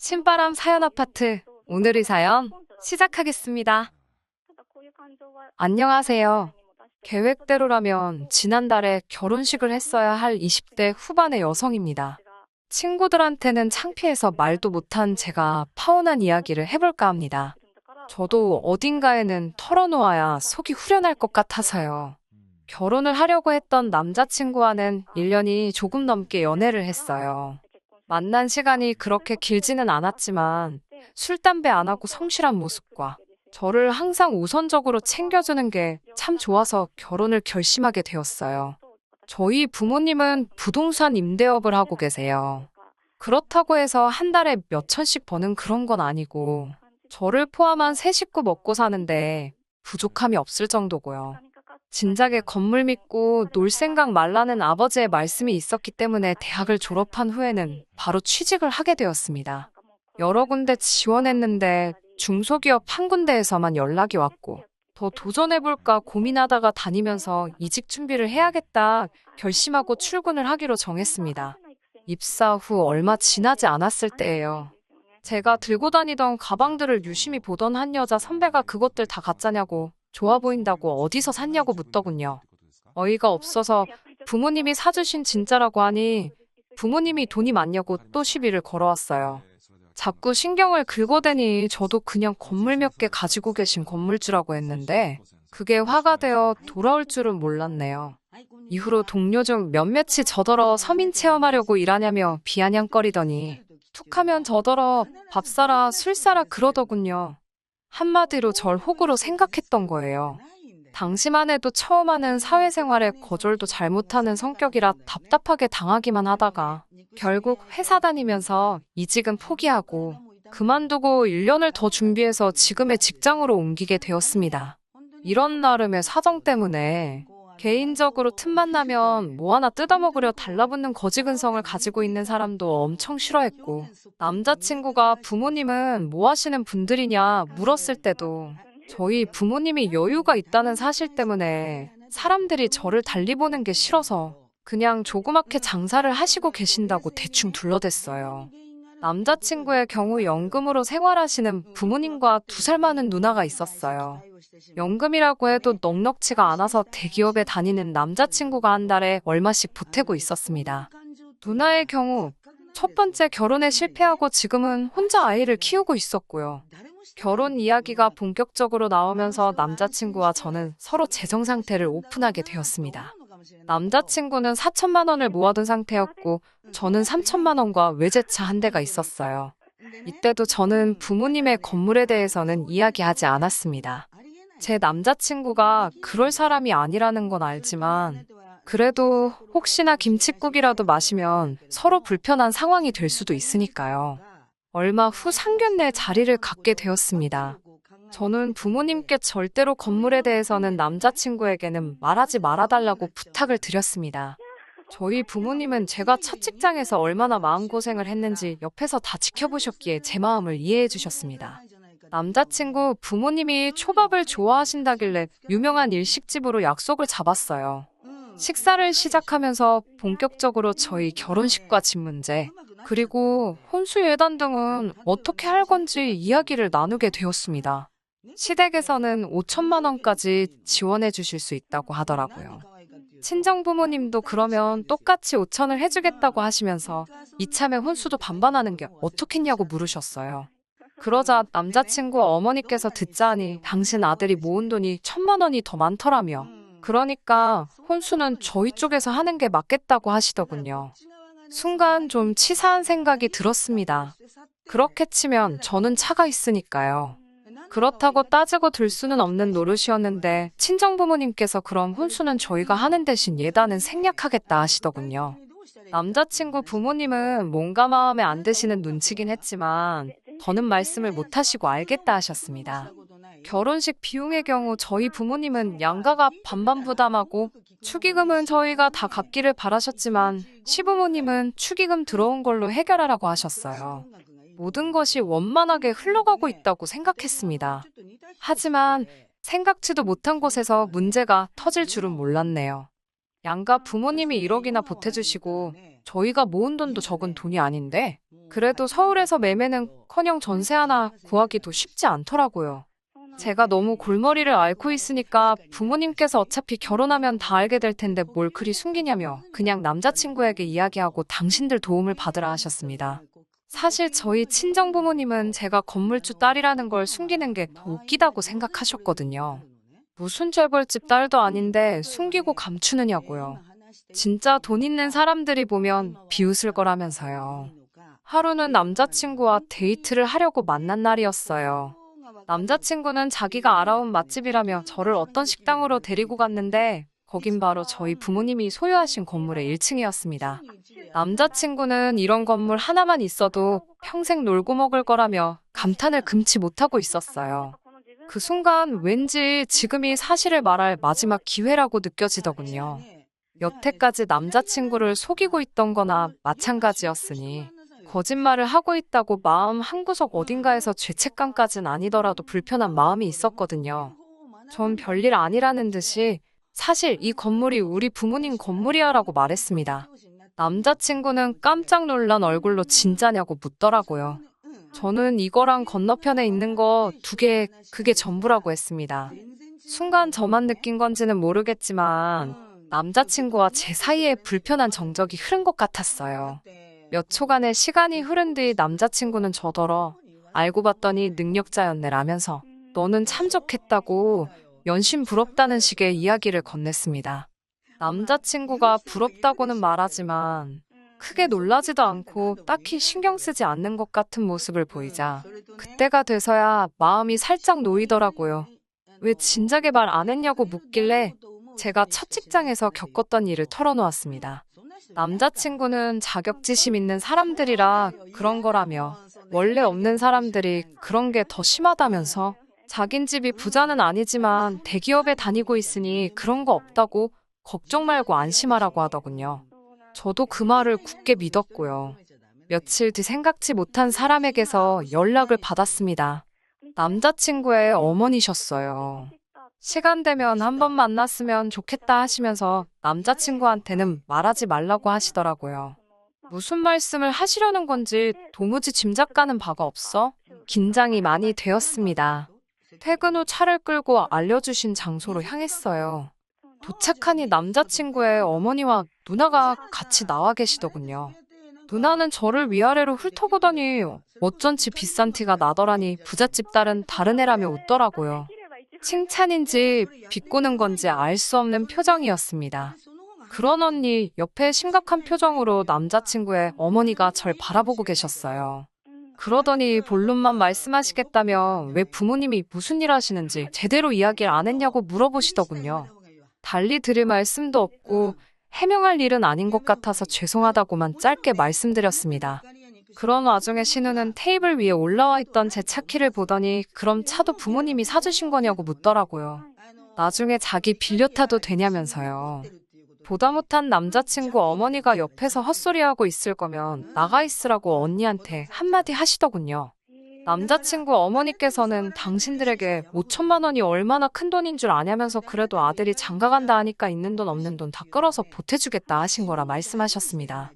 신바람 사연 아파트. 오늘의 사연 시작하겠습니다. 안녕하세요. 계획대로라면 지난달에 결혼식을 했어야 할 20대 후반의 여성입니다. 친구들한테는 창피해서 말도 못한 제가 파혼한 이야기를 해볼까 합니다. 저도 어딘가에는 털어놓아야 속이 후련할 것 같아서요. 결혼을 하려고 했던 남자친구와는 1년이 조금 넘게 연애를 했어요. 만난 시간이 그렇게 길지는 않았지만 술, 담배 안 하고 성실한 모습과 저를 항상 우선적으로 챙겨주는 게 참 좋아서 결혼을 결심하게 되었어요. 저희 부모님은 부동산 임대업을 하고 계세요. 그렇다고 해서 한 달에 몇 천씩 버는 그런 건 아니고 저를 포함한 세 식구 먹고 사는데 부족함이 없을 정도고요. 진작에 건물 믿고 놀 생각 말라는 아버지의 말씀이 있었기 때문에 대학을 졸업한 후에는 바로 취직을 하게 되었습니다. 여러 군데 지원했는데 중소기업 한 군데에서만 연락이 왔고 더 도전해볼까 고민하다가 다니면서 이직 준비를 해야겠다 결심하고 출근을 하기로 정했습니다. 입사 후 얼마 지나지 않았을 때예요. 제가 들고 다니던 가방들을 유심히 보던 한 여자 선배가 그것들 다 가짜냐고 좋아 보인다고 어디서 샀냐고 묻더군요. 어이가 없어서 부모님이 사주신 진짜라고 하니 부모님이 돈이 많냐고 또 시비를 걸어왔어요. 자꾸 신경을 긁어대니 저도 그냥 건물 몇 개 가지고 계신 건물주라고 했는데 그게 화가 되어 돌아올 줄은 몰랐네요. 이후로 동료 중 몇몇이 저더러 서민 체험하려고 일하냐며 비아냥거리더니 툭하면 저더러 밥 사라 술 사라 그러더군요. 한마디로 절 호구로 생각했던 거예요. 당시만 해도 처음 하는 사회생활에 거절도 잘못하는 성격이라 답답하게 당하기만 하다가 결국 회사 다니면서 이직은 포기하고 그만두고 1년을 더 준비해서 지금의 직장으로 옮기게 되었습니다. 이런 나름의 사정 때문에 개인적으로 틈만 나면 뭐 하나 뜯어먹으려 달라붙는 거지근성을 가지고 있는 사람도 엄청 싫어했고 남자친구가 부모님은 뭐 하시는 분들이냐 물었을 때도 저희 부모님이 여유가 있다는 사실 때문에 사람들이 저를 달리 보는 게 싫어서 그냥 조그맣게 장사를 하시고 계신다고 대충 둘러댔어요. 남자친구의 경우 연금으로 생활하시는 부모님과 2살 많은 누나가 있었어요. 연금이라고 해도 넉넉치가 않아서 대기업에 다니는 남자친구가 한 달에 얼마씩 보태고 있었습니다. 누나의 경우 첫 번째 결혼에 실패하고 지금은 혼자 아이를 키우고 있었고요. 결혼 이야기가 본격적으로 나오면서 남자친구와 저는 서로 재정 상태를 오픈하게 되었습니다. 남자친구는 4천만 원을 모아둔 상태였고 저는 3천만 원과 외제차 한 대가 있었어요. 이때도 저는 부모님의 건물에 대해서는 이야기하지 않았습니다. 제 남자친구가 그럴 사람이 아니라는 건 알지만 그래도 혹시나 김칫국이라도 마시면 서로 불편한 상황이 될 수도 있으니까요. 얼마 후 상견례 자리를 갖게 되었습니다. 저는 부모님께 절대로 건물에 대해서는 남자친구에게는 말하지 말아달라고 부탁을 드렸습니다. 저희 부모님은 제가 첫 직장에서 얼마나 마음고생을 했는지 옆에서 다 지켜보셨기에 제 마음을 이해해 주셨습니다. 남자친구 부모님이 초밥을 좋아하신다길래 유명한 일식집으로 약속을 잡았어요. 식사를 시작하면서 본격적으로 저희 결혼식과 집 문제, 그리고 혼수 예단 등은 어떻게 할 건지 이야기를 나누게 되었습니다. 시댁에서는 5천만 원까지 지원해 주실 수 있다고 하더라고요. 친정 부모님도 그러면 똑같이 5천을 해주겠다고 하시면서 이참에 혼수도 반반하는 게 어떻겠냐고 물으셨어요. 그러자 남자친구 어머니께서 듣자니 당신 아들이 모은 돈이 1천만 원이 더 많더라며. 그러니까 혼수는 저희 쪽에서 하는 게 맞겠다고 하시더군요. 순간 좀 치사한 생각이 들었습니다. 그렇게 치면 저는 차가 있으니까요. 그렇다고 따지고 들 수는 없는 노릇이었는데 친정부모님께서 그럼 혼수는 저희가 하는 대신 예단은 생략하겠다 하시더군요. 남자친구 부모님은 뭔가 마음에 안 드시는 눈치긴 했지만 더는 말씀을 못하시고 알겠다 하셨습니다. 결혼식 비용의 경우 저희 부모님은 양가가 반반 부담하고 축의금은 저희가 다 갚기를 바라셨지만 시부모님은 축의금 들어온 걸로 해결하라고 하셨어요. 모든 것이 원만하게 흘러가고 있다고 생각했습니다. 하지만 생각지도 못한 곳에서 문제가 터질 줄은 몰랐네요. 양가 부모님이 1억이나 보태주시고 저희가 모은 돈도 적은 돈이 아닌데 그래도 서울에서 매매는커녕 전세 하나 구하기도 쉽지 않더라고요. 제가 너무 골머리를 앓고 있으니까 부모님께서 어차피 결혼하면 다 알게 될 텐데 뭘 그리 숨기냐며 그냥 남자친구에게 이야기하고 당신들 도움을 받으라 하셨습니다. 사실 저희 친정 부모님은 제가 건물주 딸이라는 걸 숨기는 게 더 웃기다고 생각하셨거든요. 무슨 재벌집 딸도 아닌데 숨기고 감추느냐고요. 진짜 돈 있는 사람들이 보면 비웃을 거라면서요. 하루는 남자친구와 데이트를 하려고 만난 날이었어요. 남자친구는 자기가 알아온 맛집이라며 저를 어떤 식당으로 데리고 갔는데 거긴 바로 저희 부모님이 소유하신 건물의 1층이었습니다. 남자친구는 이런 건물 하나만 있어도 평생 놀고 먹을 거라며 감탄을 금치 못하고 있었어요. 그 순간 왠지 지금이 사실을 말할 마지막 기회라고 느껴지더군요. 여태까지 남자친구를 속이고 있던 거나 마찬가지였으니 거짓말을 하고 있다고 마음 한구석 어딘가에서 죄책감까진 아니더라도 불편한 마음이 있었거든요. 전 별일 아니라는 듯이 사실 이 건물이 우리 부모님 건물이야라고 말했습니다. 남자친구는 깜짝 놀란 얼굴로 진짜냐고 묻더라고요. 저는 이거랑 건너편에 있는 거 2개, 그게 전부라고 했습니다. 순간 저만 느낀 건지는 모르겠지만 남자친구와 제 사이에 불편한 정적이 흐른 것 같았어요. 몇 초간의 시간이 흐른 뒤 남자친구는 저더러 알고 봤더니 능력자였네라면서 너는 참 좋겠다고 연신 부럽다는 식의 이야기를 건넸습니다. 남자친구가 부럽다고는 말하지만 크게 놀라지도 않고 딱히 신경 쓰지 않는 것 같은 모습을 보이자 그때가 돼서야 마음이 살짝 놓이더라고요. 왜 진작에 말 안 했냐고 묻길래 제가 첫 직장에서 겪었던 일을 털어놓았습니다. 남자친구는 자격지심 있는 사람들이라 그런 거라며 원래 없는 사람들이 그런 게 더 심하다면서 자긴 집이 부자는 아니지만 대기업에 다니고 있으니 그런 거 없다고 걱정 말고 안심하라고 하더군요. 저도 그 말을 굳게 믿었고요. 며칠 뒤 생각지 못한 사람에게서 연락을 받았습니다. 남자친구의 어머니셨어요. 시간 되면 한번 만났으면 좋겠다 하시면서 남자친구한테는 말하지 말라고 하시더라고요. 무슨 말씀을 하시려는 건지 도무지 짐작 가는 바가 없어 긴장이 많이 되었습니다. 퇴근 후 차를 끌고 알려주신 장소로 향했어요. 도착하니 남자친구의 어머니와 누나가 같이 나와 계시더군요. 누나는 저를 위아래로 훑어보더니 어쩐지 비싼 티가 나더라니 부잣집 딸은 다른 애라며 웃더라고요. 칭찬인지 비꼬는 건지 알 수 없는 표정이었습니다. 그러더니 옆에 심각한 표정으로 남자친구의 어머니가 절 바라보고 계셨어요. 그러더니 본론만 말씀하시겠다며 왜 부모님이 무슨 일 하시는지 제대로 이야기를 안 했냐고 물어보시더군요. 달리 드릴 말씀도 없고 해명할 일은 아닌 것 같아서 죄송하다고만 짧게 말씀드렸습니다. 그런 와중에 신우는 테이블 위에 올라와 있던 제 차키를 보더니 그럼 차도 부모님이 사주신 거냐고 묻더라고요. 나중에 자기 빌려 타도 되냐면서요. 보다 못한 남자친구 어머니가 옆에서 헛소리하고 있을 거면 나가 있으라고 언니한테 한마디 하시더군요. 남자친구 어머니께서는 당신들에게 5천만 원이 얼마나 큰 돈인 줄 아냐면서 그래도 아들이 장가간다 하니까 있는 돈 없는 돈 다 끌어서 보태주겠다 하신 거라 말씀하셨습니다.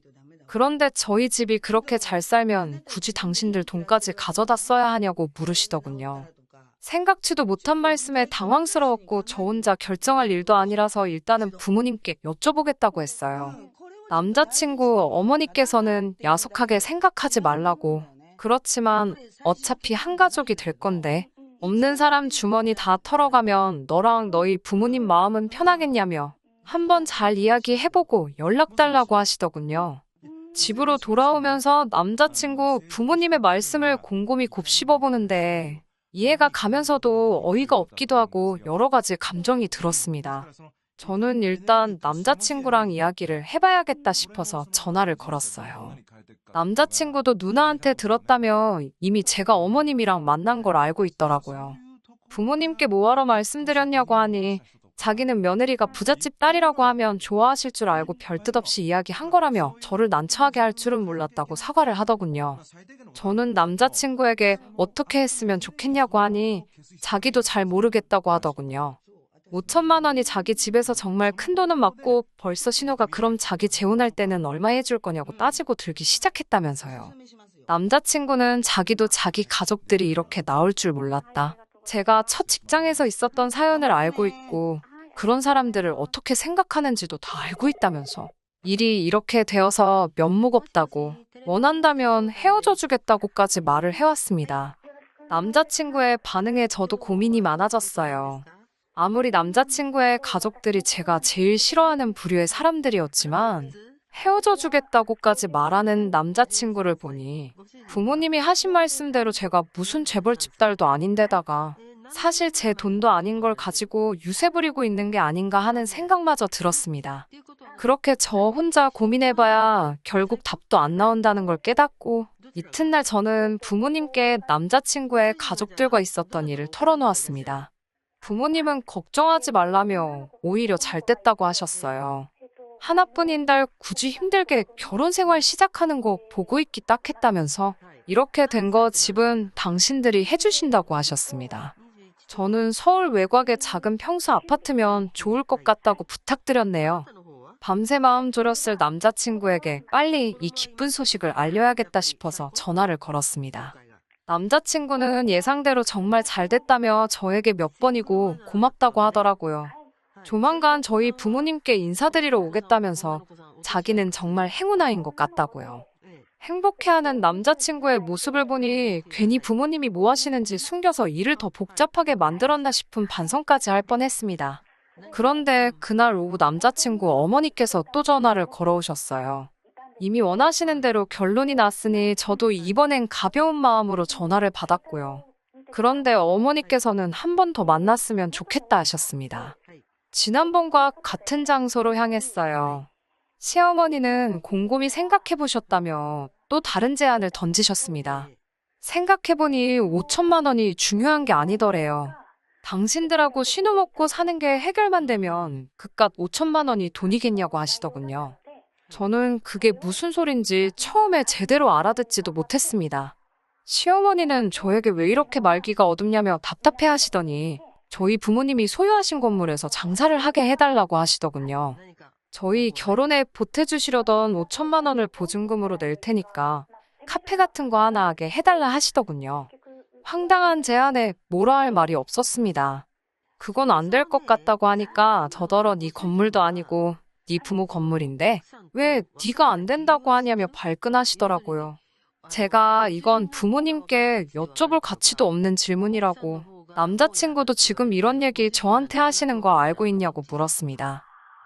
그런데 저희 집이 그렇게 잘 살면 굳이 당신들 돈까지 가져다 써야 하냐고 물으시더군요. 생각지도 못한 말씀에 당황스러웠고 저 혼자 결정할 일도 아니라서 일단은 부모님께 여쭤보겠다고 했어요. 남자친구 어머니께서는 야속하게 생각하지 말라고. 그렇지만 어차피 한 가족이 될 건데 없는 사람 주머니 다 털어가면 너랑 너희 부모님 마음은 편하겠냐며 한번 잘 이야기해보고 연락 달라고 하시더군요. 집으로 돌아오면서 남자친구 부모님의 말씀을 곰곰이 곱씹어보는데 이해가 가면서도 어이가 없기도 하고 여러 가지 감정이 들었습니다. 저는 일단 남자친구랑 이야기를 해봐야겠다 싶어서 전화를 걸었어요. 남자친구도 누나한테 들었다며 이미 제가 어머님이랑 만난 걸 알고 있더라고요. 부모님께 뭐하러 말씀드렸냐고 하니 자기는 며느리가 부잣집 딸이라고 하면 좋아하실 줄 알고 별뜻 없이 이야기한 거라며 저를 난처하게 할 줄은 몰랐다고 사과를 하더군요. 저는 남자친구에게 어떻게 했으면 좋겠냐고 하니 자기도 잘 모르겠다고 하더군요. 5천만 원이 자기 집에서 정말 큰 돈은 맞고 벌써 신우가 그럼 자기 재혼할 때는 얼마 해줄 거냐고 따지고 들기 시작했다면서요. 남자친구는 자기도 자기 가족들이 이렇게 나올 줄 몰랐다. 제가 첫 직장에서 있었던 사연을 알고 있고 그런 사람들을 어떻게 생각하는지도 다 알고 있다면서. 일이 이렇게 되어서 면목 없다고, 원한다면 헤어져 주겠다고까지 말을 해왔습니다. 남자친구의 반응에 저도 고민이 많아졌어요. 아무리 남자친구의 가족들이 제가 제일 싫어하는 부류의 사람들이었지만 헤어져 주겠다고까지 말하는 남자친구를 보니 부모님이 하신 말씀대로 제가 무슨 재벌집 딸도 아닌데다가 사실 제 돈도 아닌 걸 가지고 유세 부리고 있는 게 아닌가 하는 생각마저 들었습니다. 그렇게 저 혼자 고민해봐야 결국 답도 안 나온다는 걸 깨닫고 이튿날 저는 부모님께 남자친구의 가족들과 있었던 일을 털어놓았습니다. 부모님은 걱정하지 말라며 오히려 잘 됐다고 하셨어요. 하나뿐인 딸 굳이 힘들게 결혼 생활 시작하는 거 보고 있기 딱 했다면서 이렇게 된 거 집은 당신들이 해주신다고 하셨습니다. 저는 서울 외곽의 작은 평수 아파트면 좋을 것 같다고 부탁드렸네요. 밤새 마음 졸였을 남자친구에게 빨리 이 기쁜 소식을 알려야겠다 싶어서 전화를 걸었습니다. 남자친구는 예상대로 정말 잘 됐다며 저에게 몇 번이고 고맙다고 하더라고요. 조만간 저희 부모님께 인사드리러 오겠다면서 자기는 정말 행운아인 것 같다고요. 행복해하는 남자친구의 모습을 보니 괜히 부모님이 뭐 하시는지 숨겨서 일을 더 복잡하게 만들었나 싶은 반성까지 할 뻔했습니다. 그런데 그날 오후 남자친구 어머니께서 또 전화를 걸어오셨어요. 이미 원하시는 대로 결론이 났으니 저도 이번엔 가벼운 마음으로 전화를 받았고요. 그런데 어머니께서는 한 번 더 만났으면 좋겠다 하셨습니다. 지난번과 같은 장소로 향했어요. 시어머니는 곰곰이 생각해보셨다며 또 다른 제안을 던지셨습니다. 생각해보니 5천만 원이 중요한 게 아니더래요. 당신들하고 신혼먹고 사는 게 해결만 되면 그깟 5천만 원이 돈이겠냐고 하시더군요. 저는 그게 무슨 소린지 처음에 제대로 알아듣지도 못했습니다. 시어머니는 저에게 왜 이렇게 말귀가 어둡냐며 답답해 하시더니 저희 부모님이 소유하신 건물에서 장사를 하게 해달라고 하시더군요. 저희 결혼에 보태주시려던 5천만 원을 보증금으로 낼 테니까 카페 같은 거 하나 하게 해달라 하시더군요. 황당한 제안에 뭐라 할 말이 없었습니다. 그건 안 될 것 같다고 하니까 저더러 네 건물도 아니고 네 부모 건물인데 왜 네가 안 된다고 하냐며 발끈하시더라고요. 제가 이건 부모님께 여쭤볼 가치도 없는 질문이라고 남자친구도 지금 이런 얘기 저한테 하시는 거 알고 있냐고 물었습니다.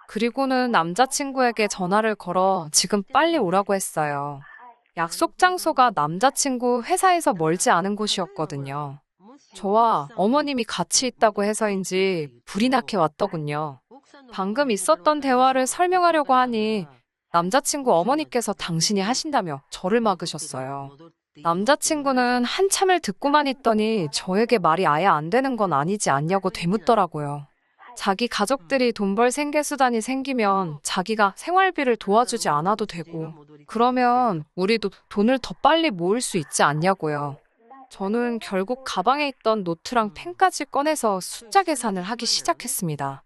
그리고는 남자친구에게 전화를 걸어 지금 빨리 오라고 했어요. 약속 장소가 남자친구 회사에서 멀지 않은 곳이었거든요. 저와 어머님이 같이 있다고 해서인지 불이 나게 왔더군요. 방금 있었던 대화를 설명하려고 하니 남자친구 어머니께서 당신이 하신다며 저를 막으셨어요. 남자친구는 한참을 듣고만 있더니 저에게 말이 아예 안 되는 건 아니지 않냐고 되묻더라고요. 자기 가족들이 돈 벌 생계수단이 생기면 자기가 생활비를 도와주지 않아도 되고 그러면 우리도 돈을 더 빨리 모을 수 있지 않냐고요. 저는 결국 가방에 있던 노트랑 펜까지 꺼내서 숫자 계산을 하기 시작했습니다.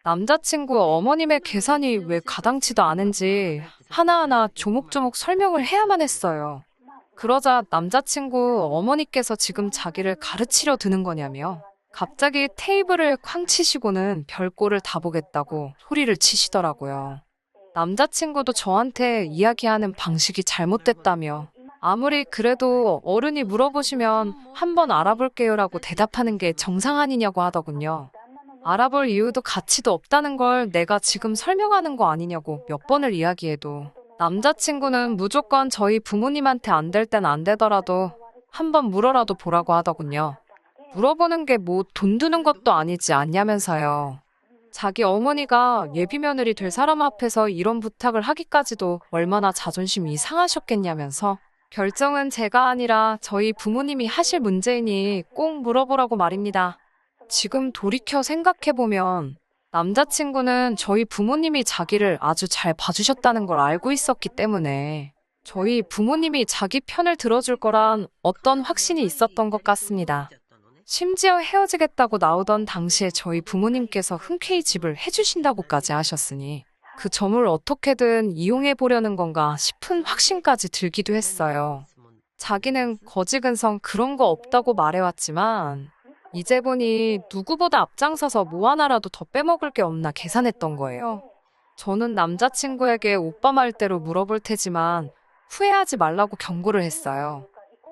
남자친구 어머님의 계산이 왜 가당치도 않은지 하나하나 조목조목 설명을 해야만 했어요. 그러자 남자친구 어머니께서 지금 자기를 가르치려 드는 거냐며 갑자기 테이블을 쾅 치시고는 별꼴을 다 보겠다고 소리를 치시더라고요. 남자친구도 저한테 이야기하는 방식이 잘못됐다며 아무리 그래도 어른이 물어보시면 한번 알아볼게요라고 대답하는 게 정상 아니냐고 하더군요. 알아볼 이유도 가치도 없다는 걸 내가 지금 설명하는 거 아니냐고 몇 번을 이야기해도 남자친구는 무조건 저희 부모님한테 안 될 땐 안 되더라도 한번 물어라도 보라고 하더군요. 물어보는 게 뭐 돈 드는 것도 아니지 않냐면서요. 자기 어머니가 예비며느리 될 사람 앞에서 이런 부탁을 하기까지도 얼마나 자존심이 상하셨겠냐면서 결정은 제가 아니라 저희 부모님이 하실 문제이니 꼭 물어보라고 말입니다. 지금 돌이켜 생각해보면 남자친구는 저희 부모님이 자기를 아주 잘 봐주셨다는 걸 알고 있었기 때문에 저희 부모님이 자기 편을 들어줄 거란 어떤 확신이 있었던 것 같습니다. 심지어 헤어지겠다고 나오던 당시에 저희 부모님께서 흔쾌히 집을 해주신다고까지 하셨으니 그 점을 어떻게든 이용해 보려는 건가 싶은 확신까지 들기도 했어요. 자기는 거지근성 그런 거 없다고 말해왔지만 이제 보니 누구보다 앞장서서 뭐 하나라도 더 빼먹을 게 없나 계산했던 거예요. 저는 남자친구에게 오빠 말대로 물어볼 테지만 후회하지 말라고 경고를 했어요.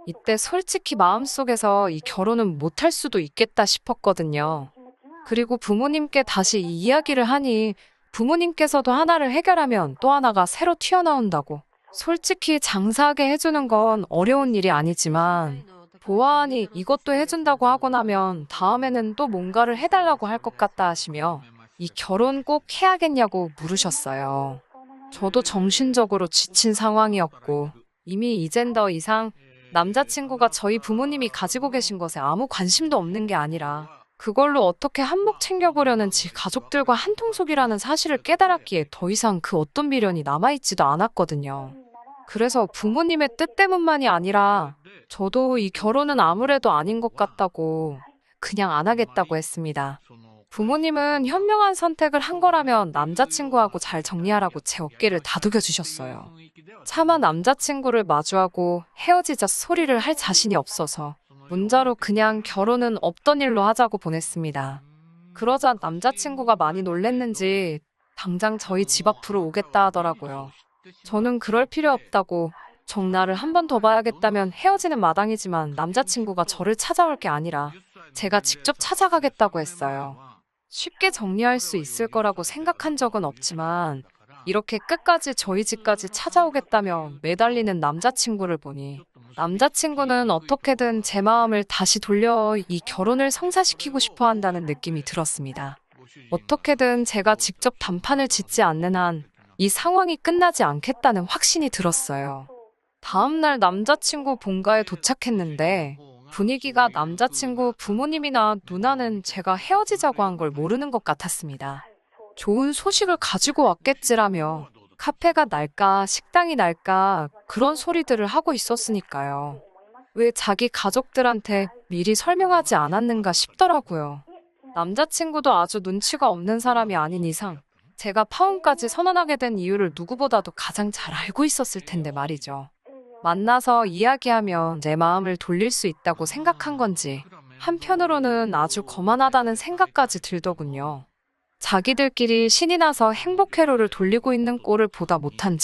이때 솔직히 마음속에서 이 결혼은 못할 수도 있겠다 싶었거든요. 그리고 부모님께 다시 이 이야기를 하니 부모님께서도 하나를 해결하면 또 하나가 새로 튀어나온다고. 솔직히 장사하게 해주는 건 어려운 일이 아니지만 보아하니 이것도 해준다고 하고 나면 다음에는 또 뭔가를 해달라고 할 것 같다 하시며 이 결혼 꼭 해야겠냐고 물으셨어요. 저도 정신적으로 지친 상황이었고 이미 이젠 더 이상 남자친구가 저희 부모님이 가지고 계신 것에 아무 관심도 없는 게 아니라 그걸로 어떻게 한몫 챙겨보려는 지 가족들과 한통속이라는 사실을 깨달았기에 더 이상 그 어떤 미련이 남아있지도 않았거든요. 그래서 부모님의 뜻 때문만이 아니라 저도 이 결혼은 아무래도 아닌 것 같다고 그냥 안 하겠다고 했습니다. 부모님은 현명한 선택을 한 거라면 남자친구하고 잘 정리하라고 제 어깨를 다독여 주셨어요. 차마 남자친구를 마주하고 헤어지자 소리를 할 자신이 없어서 문자로 그냥 결혼은 없던 일로 하자고 보냈습니다. 그러자 남자친구가 많이 놀랬는지 당장 저희 집 앞으로 오겠다 하더라고요. 저는 그럴 필요 없다고 정나를 한 번 더 봐야겠다면 헤어지는 마당이지만 남자친구가 저를 찾아올 게 아니라 제가 직접 찾아가겠다고 했어요. 쉽게 정리할 수 있을 거라고 생각한 적은 없지만 이렇게 끝까지 저희 집까지 찾아오겠다며 매달리는 남자친구를 보니 남자친구는 어떻게든 제 마음을 다시 돌려 이 결혼을 성사시키고 싶어 한다는 느낌이 들었습니다. 어떻게든 제가 직접 단판을 짓지 않는 한 이 상황이 끝나지 않겠다는 확신이 들었어요. 다음날 남자친구 본가에 도착했는데 분위기가 남자친구 부모님이나 누나는 제가 헤어지자고 한 걸 모르는 것 같았습니다. 좋은 소식을 가지고 왔겠지라며 카페가 날까 식당이 날까 그런 소리들을 하고 있었으니까요. 왜 자기 가족들한테 미리 설명하지 않았는가 싶더라고요. 남자친구도 아주 눈치가 없는 사람이 아닌 이상 제가 파혼까지 선언하게 된 이유를 누구보다도 가장 잘 알고 있었을 텐데 말이죠. 만나서 이야기하면 내 마음을 돌릴 수 있다고 생각한 건지 한편으로는 아주 거만하다는 생각까지 들더군요. 자기들끼리 신이 나서 행복 회로를 돌리고 있는 꼴을 보다 못한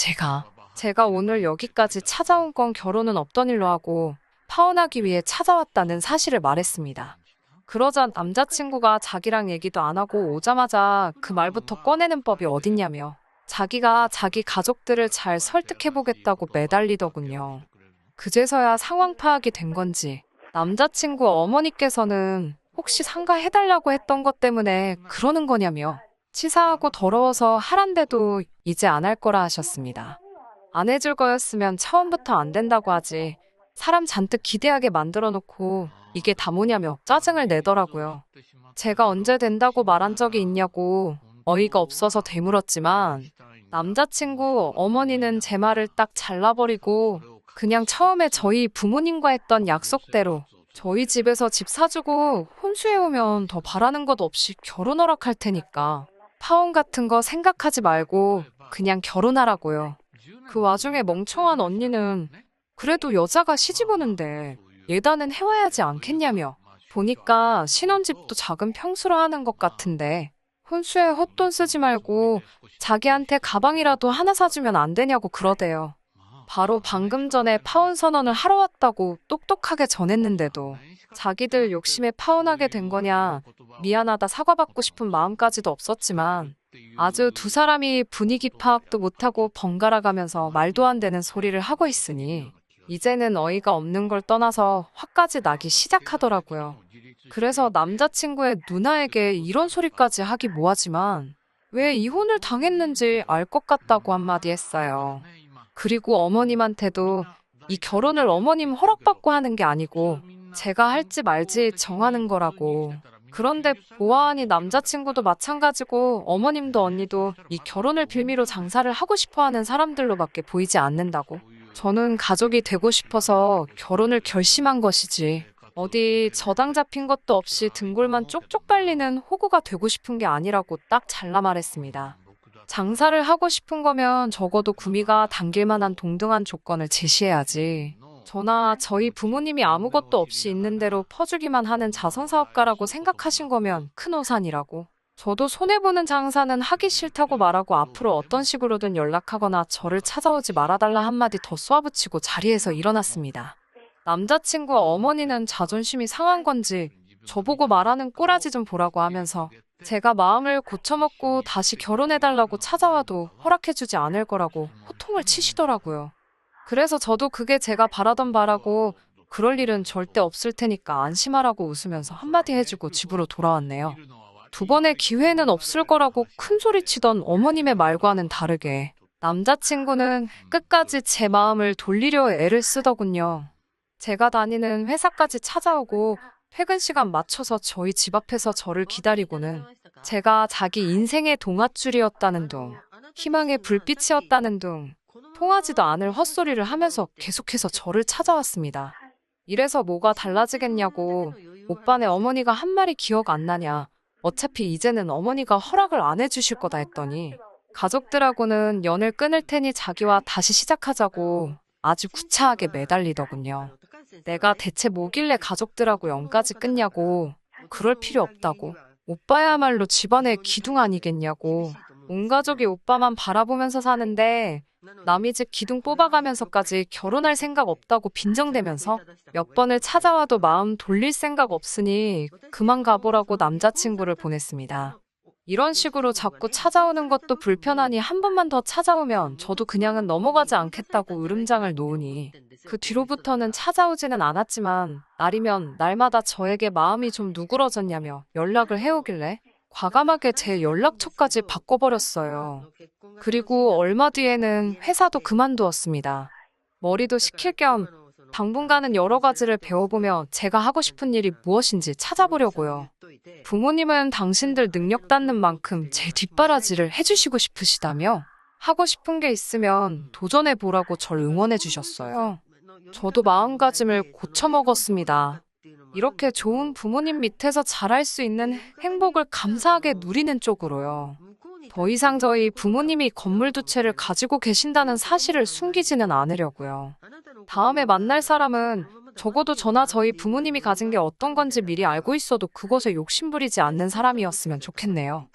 제가 오늘 여기까지 찾아온 건 결혼은 없던 일로 하고 파혼하기 위해 찾아왔다는 사실을 말했습니다. 그러자 남자친구가 자기랑 얘기도 안 하고 오자마자 그 말부터 꺼내는 법이 어딨냐며 자기가 자기 가족들을 잘 설득해보겠다고 매달리더군요. 그제서야 상황 파악이 된 건지 남자친구 어머니께서는 혹시 상가해달라고 했던 것 때문에 그러는 거냐며 치사하고 더러워서 하란데도 이제 안 할 거라 하셨습니다. 안 해줄 거였으면 처음부터 안 된다고 하지 사람 잔뜩 기대하게 만들어 놓고 이게 다 뭐냐며 짜증을 내더라고요. 제가 언제 된다고 말한 적이 있냐고 어이가 없어서 되물었지만 남자친구 어머니는 제 말을 딱 잘라버리고 그냥 처음에 저희 부모님과 했던 약속대로 저희 집에서 집 사주고 혼수해오면 더 바라는 것 없이 결혼 허락할 테니까 파혼 같은 거 생각하지 말고 그냥 결혼하라고요. 그 와중에 멍청한 언니는 그래도 여자가 시집 오는데 예단은 해와야지 않겠냐며 보니까 신혼집도 작은 평수로 하는 것 같은데 혼수에 헛돈 쓰지 말고 자기한테 가방이라도 하나 사주면 안 되냐고 그러대요. 바로 방금 전에 파혼 선언을 하러 왔다고 똑똑하게 전했는데도 자기들 욕심에 파혼하게 된 거냐 미안하다 사과받고 싶은 마음까지도 없었지만 아주 두 사람이 분위기 파악도 못하고 번갈아 가면서 말도 안 되는 소리를 하고 있으니 이제는 어이가 없는 걸 떠나서 화까지 나기 시작하더라고요. 그래서 남자친구의 누나에게 이런 소리까지 하기 뭐하지만 왜 이혼을 당했는지 알 것 같다고 한마디 했어요. 그리고 어머님한테도 이 결혼을 어머님 허락받고 하는 게 아니고 제가 할지 말지 정하는 거라고. 그런데 보아하니 남자친구도 마찬가지고 어머님도 언니도 이 결혼을 빌미로 장사를 하고 싶어 하는 사람들로밖에 보이지 않는다고. 저는 가족이 되고 싶어서 결혼을 결심한 것이지 어디 저당 잡힌 것도 없이 등골만 쪽쪽 빨리는 호구가 되고 싶은 게 아니라고 딱 잘라 말했습니다. 장사를 하고 싶은 거면 적어도 구미가 당길 만한 동등한 조건을 제시해야지. 저나 저희 부모님이 아무것도 없이 있는 대로 퍼주기만 하는 자선사업가라고 생각하신 거면 큰 오산이라고. 저도 손해보는 장사는 하기 싫다고 말하고 앞으로 어떤 식으로든 연락하거나 저를 찾아오지 말아달라 한마디 더 쏘아붙이고 자리에서 일어났습니다. 남자친구와 어머니는 자존심이 상한 건지 저보고 말하는 꼬라지 좀 보라고 하면서 제가 마음을 고쳐먹고 다시 결혼해달라고 찾아와도 허락해주지 않을 거라고 호통을 치시더라고요. 그래서 저도 그게 제가 바라던 바라고 그럴 일은 절대 없을 테니까 안심하라고 웃으면서 한마디 해주고 집으로 돌아왔네요. 두 번의 기회는 없을 거라고 큰소리치던 어머님의 말과는 다르게 남자친구는 끝까지 제 마음을 돌리려 애를 쓰더군요. 제가 다니는 회사까지 찾아오고 퇴근 시간 맞춰서 저희 집 앞에서 저를 기다리고는 제가 자기 인생의 동아줄이었다는 둥, 희망의 불빛이었다는 둥, 통하지도 않을 헛소리를 하면서 계속해서 저를 찾아왔습니다. 이래서 뭐가 달라지겠냐고, 오빠네 어머니가 한 말이 기억 안 나냐, 어차피 이제는 어머니가 허락을 안 해주실 거다 했더니 가족들하고는 연을 끊을 테니 자기와 다시 시작하자고 아주 구차하게 매달리더군요. 내가 대체 뭐길래 가족들하고 연까지 끊냐고, 그럴 필요 없다고, 오빠야말로 집안의 기둥 아니겠냐고, 온 가족이 오빠만 바라보면서 사는데 남이 집 기둥 뽑아가면서까지 결혼할 생각 없다고 빈정대면서 몇 번을 찾아와도 마음 돌릴 생각 없으니 그만 가보라고 남자친구를 보냈습니다. 이런 식으로 자꾸 찾아오는 것도 불편하니 한 번만 더 찾아오면 저도 그냥은 넘어가지 않겠다고 으름장을 놓으니 그 뒤로부터는 찾아오지는 않았지만 날이면 날마다 저에게 마음이 좀 누그러졌냐며 연락을 해오길래 과감하게 제 연락처까지 바꿔버렸어요. 그리고 얼마 뒤에는 회사도 그만두었습니다. 머리도 식힐 겸 당분간은 여러 가지를 배워보며 제가 하고 싶은 일이 무엇인지 찾아보려고요. 부모님은 당신들 능력 닿는 만큼 제 뒷바라지를 해주시고 싶으시다며 하고 싶은 게 있으면 도전해보라고 절 응원해 주셨어요. 저도 마음가짐을 고쳐먹었습니다. 이렇게 좋은 부모님 밑에서 잘할 수 있는 행복을 감사하게 누리는 쪽으로요. 더 이상 저희 부모님이 건물 두 채를 가지고 계신다는 사실을 숨기지는 않으려고요. 다음에 만날 사람은 적어도 저나 저희 부모님이 가진 게 어떤 건지 미리 알고 있어도 그것에 욕심부리지 않는 사람이었으면 좋겠네요.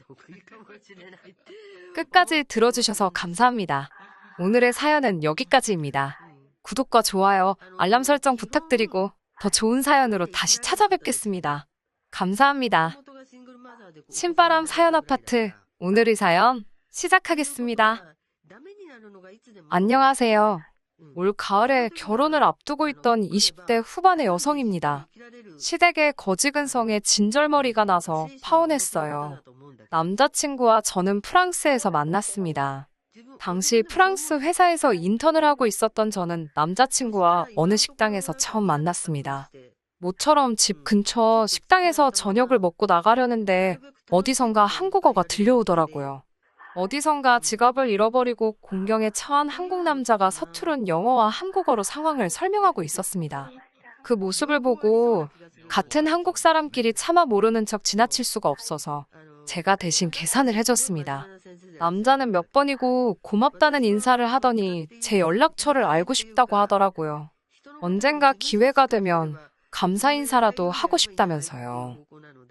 끝까지 들어주셔서 감사합니다. 오늘의 사연은 여기까지입니다. 구독과 좋아요, 알람 설정 부탁드리고 더 좋은 사연으로 다시 찾아뵙겠습니다. 감사합니다. 신바람 사연 아파트, 오늘의 사연 시작하겠습니다. 안녕하세요. 올 가을에 결혼을 앞두고 있던 20대 후반의 여성입니다. 시댁의 거지근성에 진절머리가 나서 파혼했어요. 남자친구와 저는 프랑스에서 만났습니다. 당시 프랑스 회사에서 인턴을 하고 있었던 저는 남자친구와 어느 식당에서 처음 만났습니다. 모처럼 집 근처 식당에서 저녁을 먹고 나가려는데 어디선가 한국어가 들려오더라고요. 어디선가 지갑을 잃어버리고 공경에 처한 한국 남자가 서투른 영어와 한국어로 상황을 설명하고 있었습니다. 그 모습을 보고 같은 한국 사람끼리 차마 모르는 척 지나칠 수가 없어서 제가 대신 계산을 해줬습니다. 남자는 몇 번이고 고맙다는 인사를 하더니 제 연락처를 알고 싶다고 하더라고요. 언젠가 기회가 되면 감사 인사라도 하고 싶다면서요.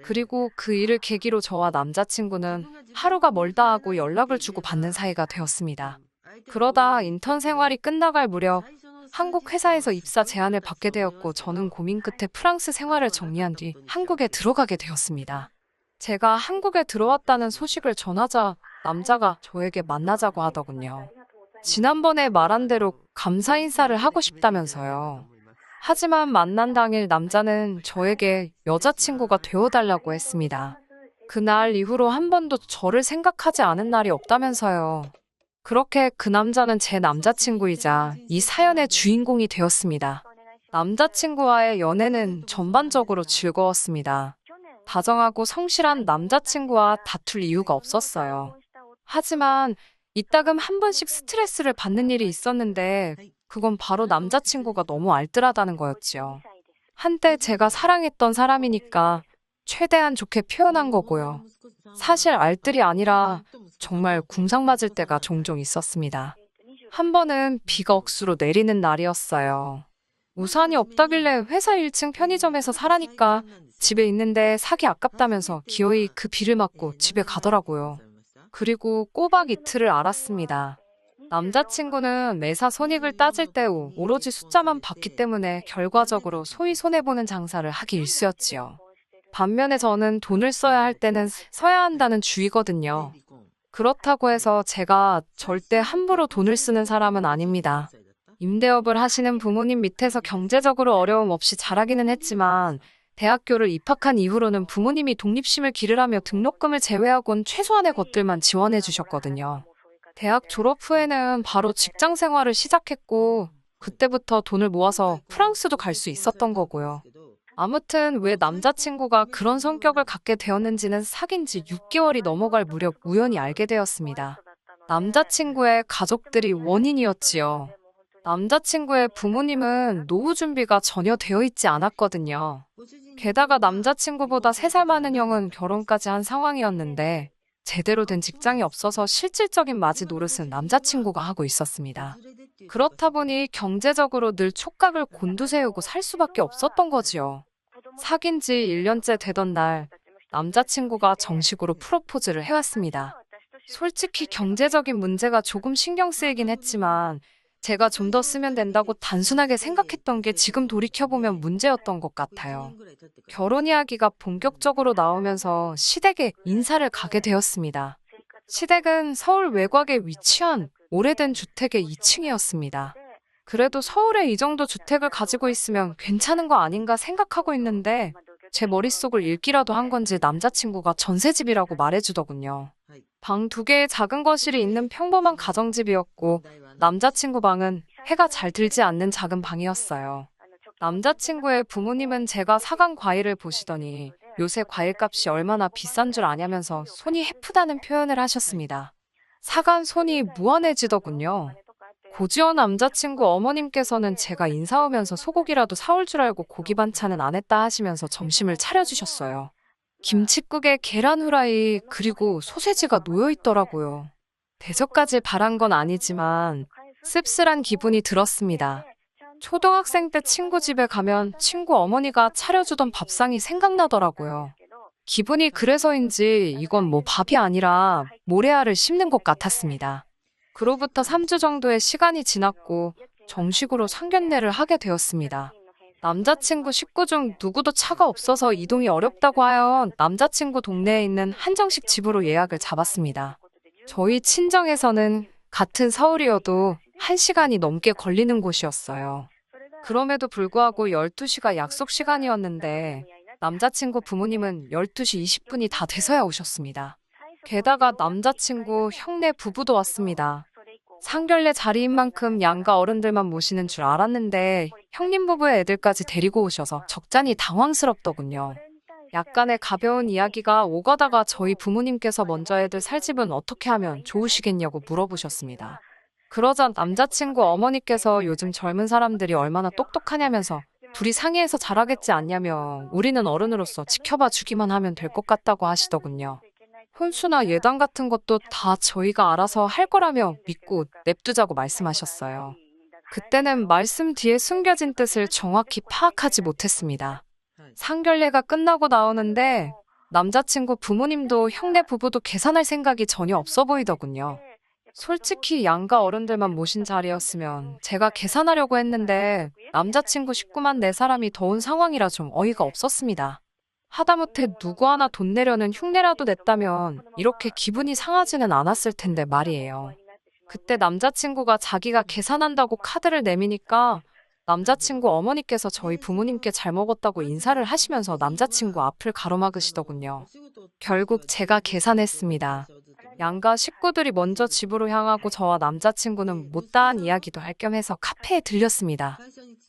그리고 그 일을 계기로 저와 남자친구는 하루가 멀다 하고 연락을 주고받는 사이가 되었습니다. 그러다 인턴 생활이 끝나갈 무렵 한국 회사에서 입사 제안을 받게 되었고 저는 고민 끝에 프랑스 생활을 정리한 뒤 한국에 들어가게 되었습니다. 제가 한국에 들어왔다는 소식을 전하자 남자가 저에게 만나자고 하더군요. 지난번에 말한 대로 감사 인사를 하고 싶다면서요. 하지만 만난 당일 남자는 저에게 여자친구가 되어달라고 했습니다. 그날 이후로 한 번도 저를 생각하지 않은 날이 없다면서요. 그렇게 그 남자는 제 남자친구이자 이 사연의 주인공이 되었습니다. 남자친구와의 연애는 전반적으로 즐거웠습니다. 다정하고 성실한 남자친구와 다툴 이유가 없었어요. 하지만 이따금 한 번씩 스트레스를 받는 일이 있었는데 그건 바로 남자친구가 너무 알뜰하다는 거였지요. 한때 제가 사랑했던 사람이니까 최대한 좋게 표현한 거고요. 사실 알뜰이 아니라 정말 궁상 맞을 때가 종종 있었습니다. 한 번은 비가 억수로 내리는 날이었어요. 우산이 없다길래 회사 1층 편의점에서 사라니까 집에 있는데 사기 아깝다면서 기어이 그 비를 맞고 집에 가더라고요. 그리고 꼬박 이틀을 알았습니다. 남자친구는 매사 손익을 따질 때 오로지 숫자만 봤기 때문에 결과적으로 소위 손해보는 장사를 하기 일쑤였지요. 반면에 저는 돈을 써야 할 때는 써야 한다는 주의거든요. 그렇다고 해서 제가 절대 함부로 돈을 쓰는 사람은 아닙니다. 임대업을 하시는 부모님 밑에서 경제적으로 어려움 없이 자라기는 했지만 대학교를 입학한 이후로는 부모님이 독립심을 기르라며 등록금을 제외하곤 최소한의 것들만 지원해 주셨거든요. 대학 졸업 후에는 바로 직장 생활을 시작했고 그때부터 돈을 모아서 프랑스도 갈 수 있었던 거고요. 아무튼 왜 남자친구가 그런 성격을 갖게 되었는지는 사귄 지 6개월이 넘어갈 무렵 우연히 알게 되었습니다. 남자친구의 가족들이 원인이었지요. 남자친구의 부모님은 노후 준비가 전혀 되어 있지 않았거든요. 게다가 남자친구보다 3살 많은 형은 결혼까지 한 상황이었는데 제대로 된 직장이 없어서 실질적인 맞이 노릇은 남자친구가 하고 있었습니다. 그렇다 보니 경제적으로 늘 촉각을 곤두세우고 살 수밖에 없었던 거지요. 사귄 지 1년째 되던 날 남자친구가 정식으로 프로포즈를 해왔습니다. 솔직히 경제적인 문제가 조금 신경 쓰이긴 했지만 제가 좀 더 쓰면 된다고 단순하게 생각했던 게 지금 돌이켜보면 문제였던 것 같아요. 결혼 이야기가 본격적으로 나오면서 시댁에 인사를 가게 되었습니다. 시댁은 서울 외곽에 위치한 오래된 주택의 2층이었습니다. 그래도 서울에 이 정도 주택을 가지고 있으면 괜찮은 거 아닌가 생각하고 있는데 제 머릿속을 읽기라도 한 건지 남자친구가 전셋집이라고 말해주더군요. 방 2개의 작은 거실이 있는 평범한 가정집이었고 남자친구 방은 해가 잘 들지 않는 작은 방이었어요. 남자친구의 부모님은 제가 사간 과일을 보시더니 요새 과일값이 얼마나 비싼 줄 아냐면서 손이 해프다는 표현을 하셨습니다. 사간 손이 무한해지더군요. 고지원 남자친구 어머님께서는 제가 인사 오면서 소고기라도 사올 줄 알고 고기 반찬은 안 했다 하시면서 점심을 차려주셨어요. 김칫국에 계란 후라이 그리고 소세지가 놓여 있더라고요. 대접까지 바란 건 아니지만 씁쓸한 기분이 들었습니다. 초등학생 때 친구 집에 가면 친구 어머니가 차려주던 밥상이 생각나더라고요. 기분이 그래서인지 이건 뭐 밥이 아니라 모래알을 씹는 것 같았습니다. 그로부터 3주 정도의 시간이 지났고 정식으로 상견례를 하게 되었습니다. 남자친구 식구 중 누구도 차가 없어서 이동이 어렵다고 하여 남자친구 동네에 있는 한정식 집으로 예약을 잡았습니다. 저희 친정에서는 같은 서울이어도 1시간이 넘게 걸리는 곳이었어요. 그럼에도 불구하고 12시가 약속 시간이었는데 남자친구 부모님은 12시 20분이 다 돼서야 오셨습니다. 게다가 남자친구 형네 부부도 왔습니다. 상견례 자리인 만큼 양가 어른들만 모시는 줄 알았는데 형님 부부의 애들까지 데리고 오셔서 적잖이 당황스럽더군요. 약간의 가벼운 이야기가 오가다가 저희 부모님께서 먼저 애들 살 집은 어떻게 하면 좋으시겠냐고 물어보셨습니다. 그러자 남자친구 어머니께서 요즘 젊은 사람들이 얼마나 똑똑하냐면서 둘이 상의해서 잘하겠지 않냐며 우리는 어른으로서 지켜봐 주기만 하면 될 것 같다고 하시더군요. 혼수나 예단 같은 것도 다 저희가 알아서 할 거라며 믿고 냅두자고 말씀하셨어요. 그때는 말씀 뒤에 숨겨진 뜻을 정확히 파악하지 못했습니다. 상견례가 끝나고 나오는데 남자친구 부모님도 형네 부부도 계산할 생각이 전혀 없어 보이더군요. 솔직히 양가 어른들만 모신 자리였으면 제가 계산하려고 했는데 남자친구 식구만 4사람이 더운 상황이라 좀 어이가 없었습니다. 하다못해 누구 하나 돈 내려는 흉내라도 냈다면 이렇게 기분이 상하지는 않았을 텐데 말이에요. 그때 남자친구가 자기가 계산한다고 카드를 내미니까 남자친구 어머니께서 저희 부모님께 잘 먹었다고 인사를 하시면서 남자친구 앞을 가로막으시더군요. 결국 제가 계산했습니다. 양가 식구들이 먼저 집으로 향하고 저와 남자친구는 못다한 이야기도 할 겸 해서 카페에 들렸습니다.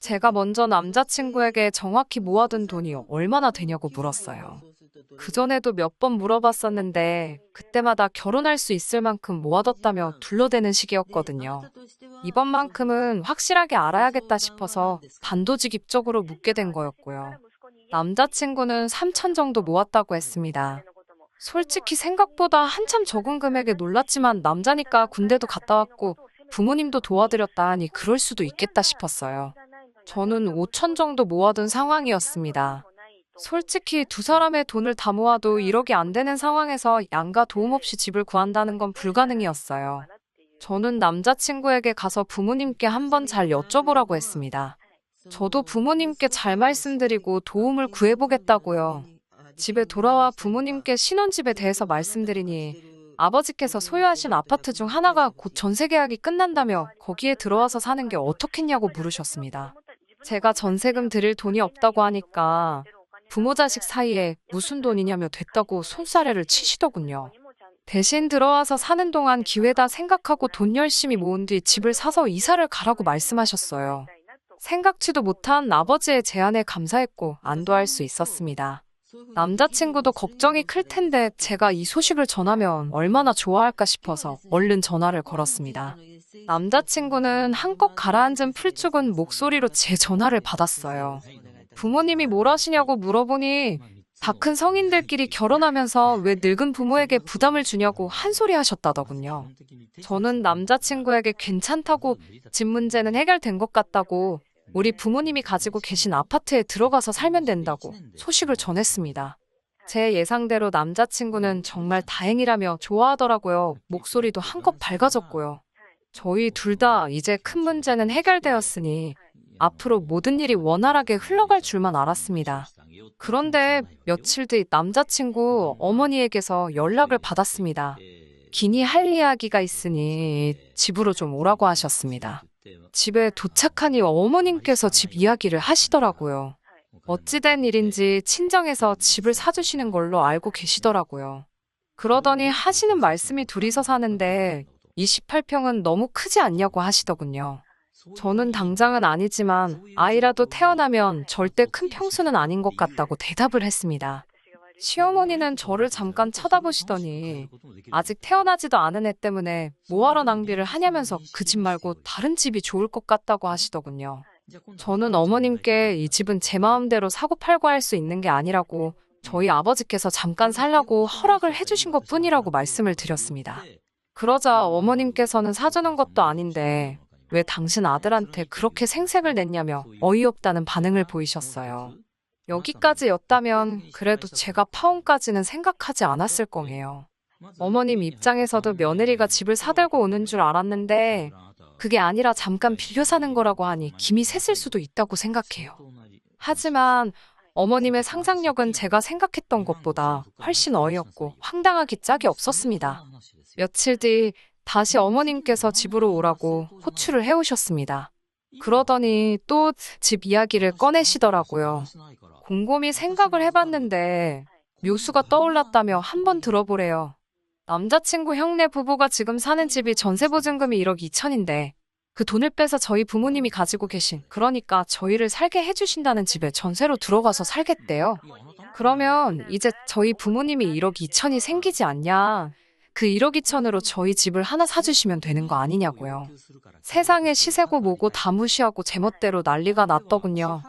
제가 먼저 남자친구에게 정확히 모아둔 돈이 얼마나 되냐고 물었어요. 그전에도 몇 번 물어봤었는데 그때마다 결혼할 수 있을 만큼 모아뒀다며 둘러대는 식이었거든요. 이번만큼은 확실하게 알아야겠다 싶어서 단도직입적으로 묻게 된 거였고요. 남자친구는 3천 정도 모았다고 했습니다. 솔직히 생각보다 한참 적은 금액에 놀랐지만 남자니까 군대도 갔다 왔고 부모님도 도와드렸다 하니 그럴 수도 있겠다 싶었어요. 저는 5천 정도 모아둔 상황이었습니다. 솔직히 두 사람의 돈을 다 모아도 1억이 안 되는 상황에서 양가 도움 없이 집을 구한다는 건 불가능이었어요. 저는 남자친구에게 가서 부모님께 한번 잘 여쭤보라고 했습니다. 저도 부모님께 잘 말씀드리고 도움을 구해보겠다고요. 집에 돌아와 부모님께 신혼집에 대해서 말씀드리니 아버지께서 소유하신 아파트 중 하나가 곧 전세 계약이 끝난다며 거기에 들어와서 사는 게 어떻겠냐고 물으셨습니다. 제가 전세금 드릴 돈이 없다고 하니까 부모 자식 사이에 무슨 돈이냐며 됐다고 손사래를 치시더군요. 대신 들어와서 사는 동안 기회다 생각하고 돈 열심히 모은 뒤 집을 사서 이사를 가라고 말씀하셨어요. 생각지도 못한 아버지의 제안에 감사했고 안도할 수 있었습니다. 남자친구도 걱정이 클 텐데 제가 이 소식을 전하면 얼마나 좋아할까 싶어서 얼른 전화를 걸었습니다. 남자친구는 한껏 가라앉은 풀죽은 목소리로 제 전화를 받았어요. 부모님이 뭘 하시냐고 물어보니 다 큰 성인들끼리 결혼하면서 왜 늙은 부모에게 부담을 주냐고 한 소리 하셨다더군요. 저는 남자친구에게 괜찮다고 집 문제는 해결된 것 같다고 우리 부모님이 가지고 계신 아파트에 들어가서 살면 된다고 소식을 전했습니다. 제 예상대로 남자친구는 정말 다행이라며 좋아하더라고요. 목소리도 한껏 밝아졌고요. 저희 둘 다 이제 큰 문제는 해결되었으니 앞으로 모든 일이 원활하게 흘러갈 줄만 알았습니다. 그런데 며칠 뒤 남자친구 어머니에게서 연락을 받았습니다. 기니 할 이야기가 있으니 집으로 좀 오라고 하셨습니다. 집에 도착하니 어머님께서 집 이야기를 하시더라고요. 어찌된 일인지 친정에서 집을 사주시는 걸로 알고 계시더라고요. 그러더니 하시는 말씀이 둘이서 사는데 28평은 너무 크지 않냐고 하시더군요. 저는 당장은 아니지만 아이라도 태어나면 절대 큰 평수는 아닌 것 같다고 대답을 했습니다. 시어머니는 저를 잠깐 쳐다보시더니 아직 태어나지도 않은 애 때문에 뭐하러 낭비를 하냐면서 그 집 말고 다른 집이 좋을 것 같다고 하시더군요. 저는 어머님께 이 집은 제 마음대로 사고 팔고 할 수 있는 게 아니라고 저희 아버지께서 잠깐 살라고 허락을 해주신 것 뿐이라고 말씀을 드렸습니다. 그러자 어머님께서는 사주는 것도 아닌데 왜 당신 아들한테 그렇게 생색을 냈냐며 어이없다는 반응을 보이셨어요. 여기까지였다면 그래도 제가 파혼까지는 생각하지 않았을 거예요. 어머님 입장에서도 며느리가 집을 사들고 오는 줄 알았는데 그게 아니라 잠깐 빌려 사는 거라고 하니 김이 샜을 수도 있다고 생각해요. 하지만 어머님의 상상력은 제가 생각했던 것보다 훨씬 어이없고 황당하기 짝이 없었습니다. 며칠 뒤 다시 어머님께서 집으로 오라고 호출을 해오셨습니다. 그러더니 또 집 이야기를 꺼내시더라고요. 곰곰이 생각을 해봤는데 묘수가 떠올랐다며 한번 들어보래요. 남자친구 형네 부부가 지금 사는 집이 전세보증금이 1억 2천인데 그 돈을 빼서 저희 부모님이 가지고 계신, 그러니까 저희를 살게 해주신다는 집에 전세로 들어가서 살겠대요. 그러면 이제 저희 부모님이 1억 2천이 생기지 않냐? 그 1억 2천으로 저희 집을 하나 사주시면 되는 거 아니냐고요. 세상에 시세고 뭐고 다 무시하고 제멋대로 난리가 났더군요.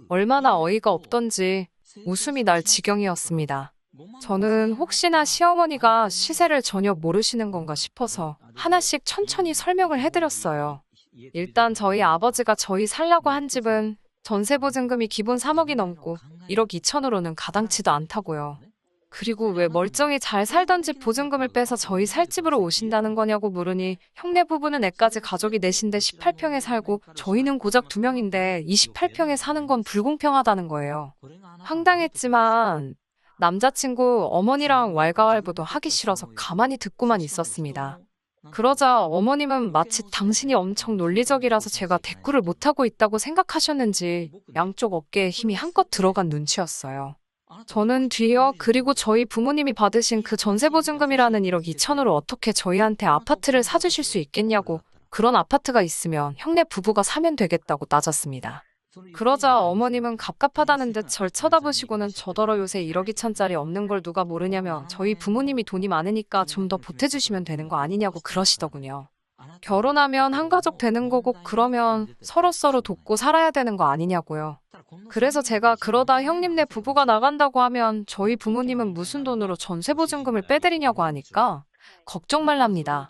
얼마나 어이가 없던지 웃음이 날 지경이었습니다. 저는 혹시나 시어머니가 시세를 전혀 모르시는 건가 싶어서 하나씩 천천히 설명을 해드렸어요. 일단 저희 아버지가 저희 살려고 한 집은 전세보증금이 기본 3억이 넘고 1억 2천으로는 가당치도 않다고요. 그리고 왜 멀쩡히 잘 살던 집 보증금을 빼서 저희 살 집으로 오신다는 거냐고 물으니 형네 부부는 애까지 가족이 넷인데 18평에 살고 저희는 고작 2명인데 28평에 사는 건 불공평하다는 거예요. 황당했지만 남자친구 어머니랑 왈가왈부도 하기 싫어서 가만히 듣고만 있었습니다. 그러자 어머님은 마치 당신이 엄청 논리적이라서 제가 대꾸를 못하고 있다고 생각하셨는지 양쪽 어깨에 힘이 한껏 들어간 눈치였어요. 저는 뒤이어 그리고 저희 부모님이 받으신 그 전세보증금이라는 1억 2천으로 어떻게 저희한테 아파트를 사주실 수 있겠냐고, 그런 아파트가 있으면 형네 부부가 사면 되겠다고 따졌습니다. 그러자 어머님은 갑갑하다는 듯 절 쳐다보시고는 저더러 요새 1억 2천짜리 없는 걸 누가 모르냐며 저희 부모님이 돈이 많으니까 좀 더 보태주시면 되는 거 아니냐고 그러시더군요. 결혼하면 한 가족 되는 거고 그러면 서로서로 돕고 살아야 되는 거 아니냐고요. 그래서 제가 그러다 형님네 부부가 나간다고 하면 저희 부모님은 무슨 돈으로 전세보증금을 빼드리냐고 하니까 걱정 말랍니다.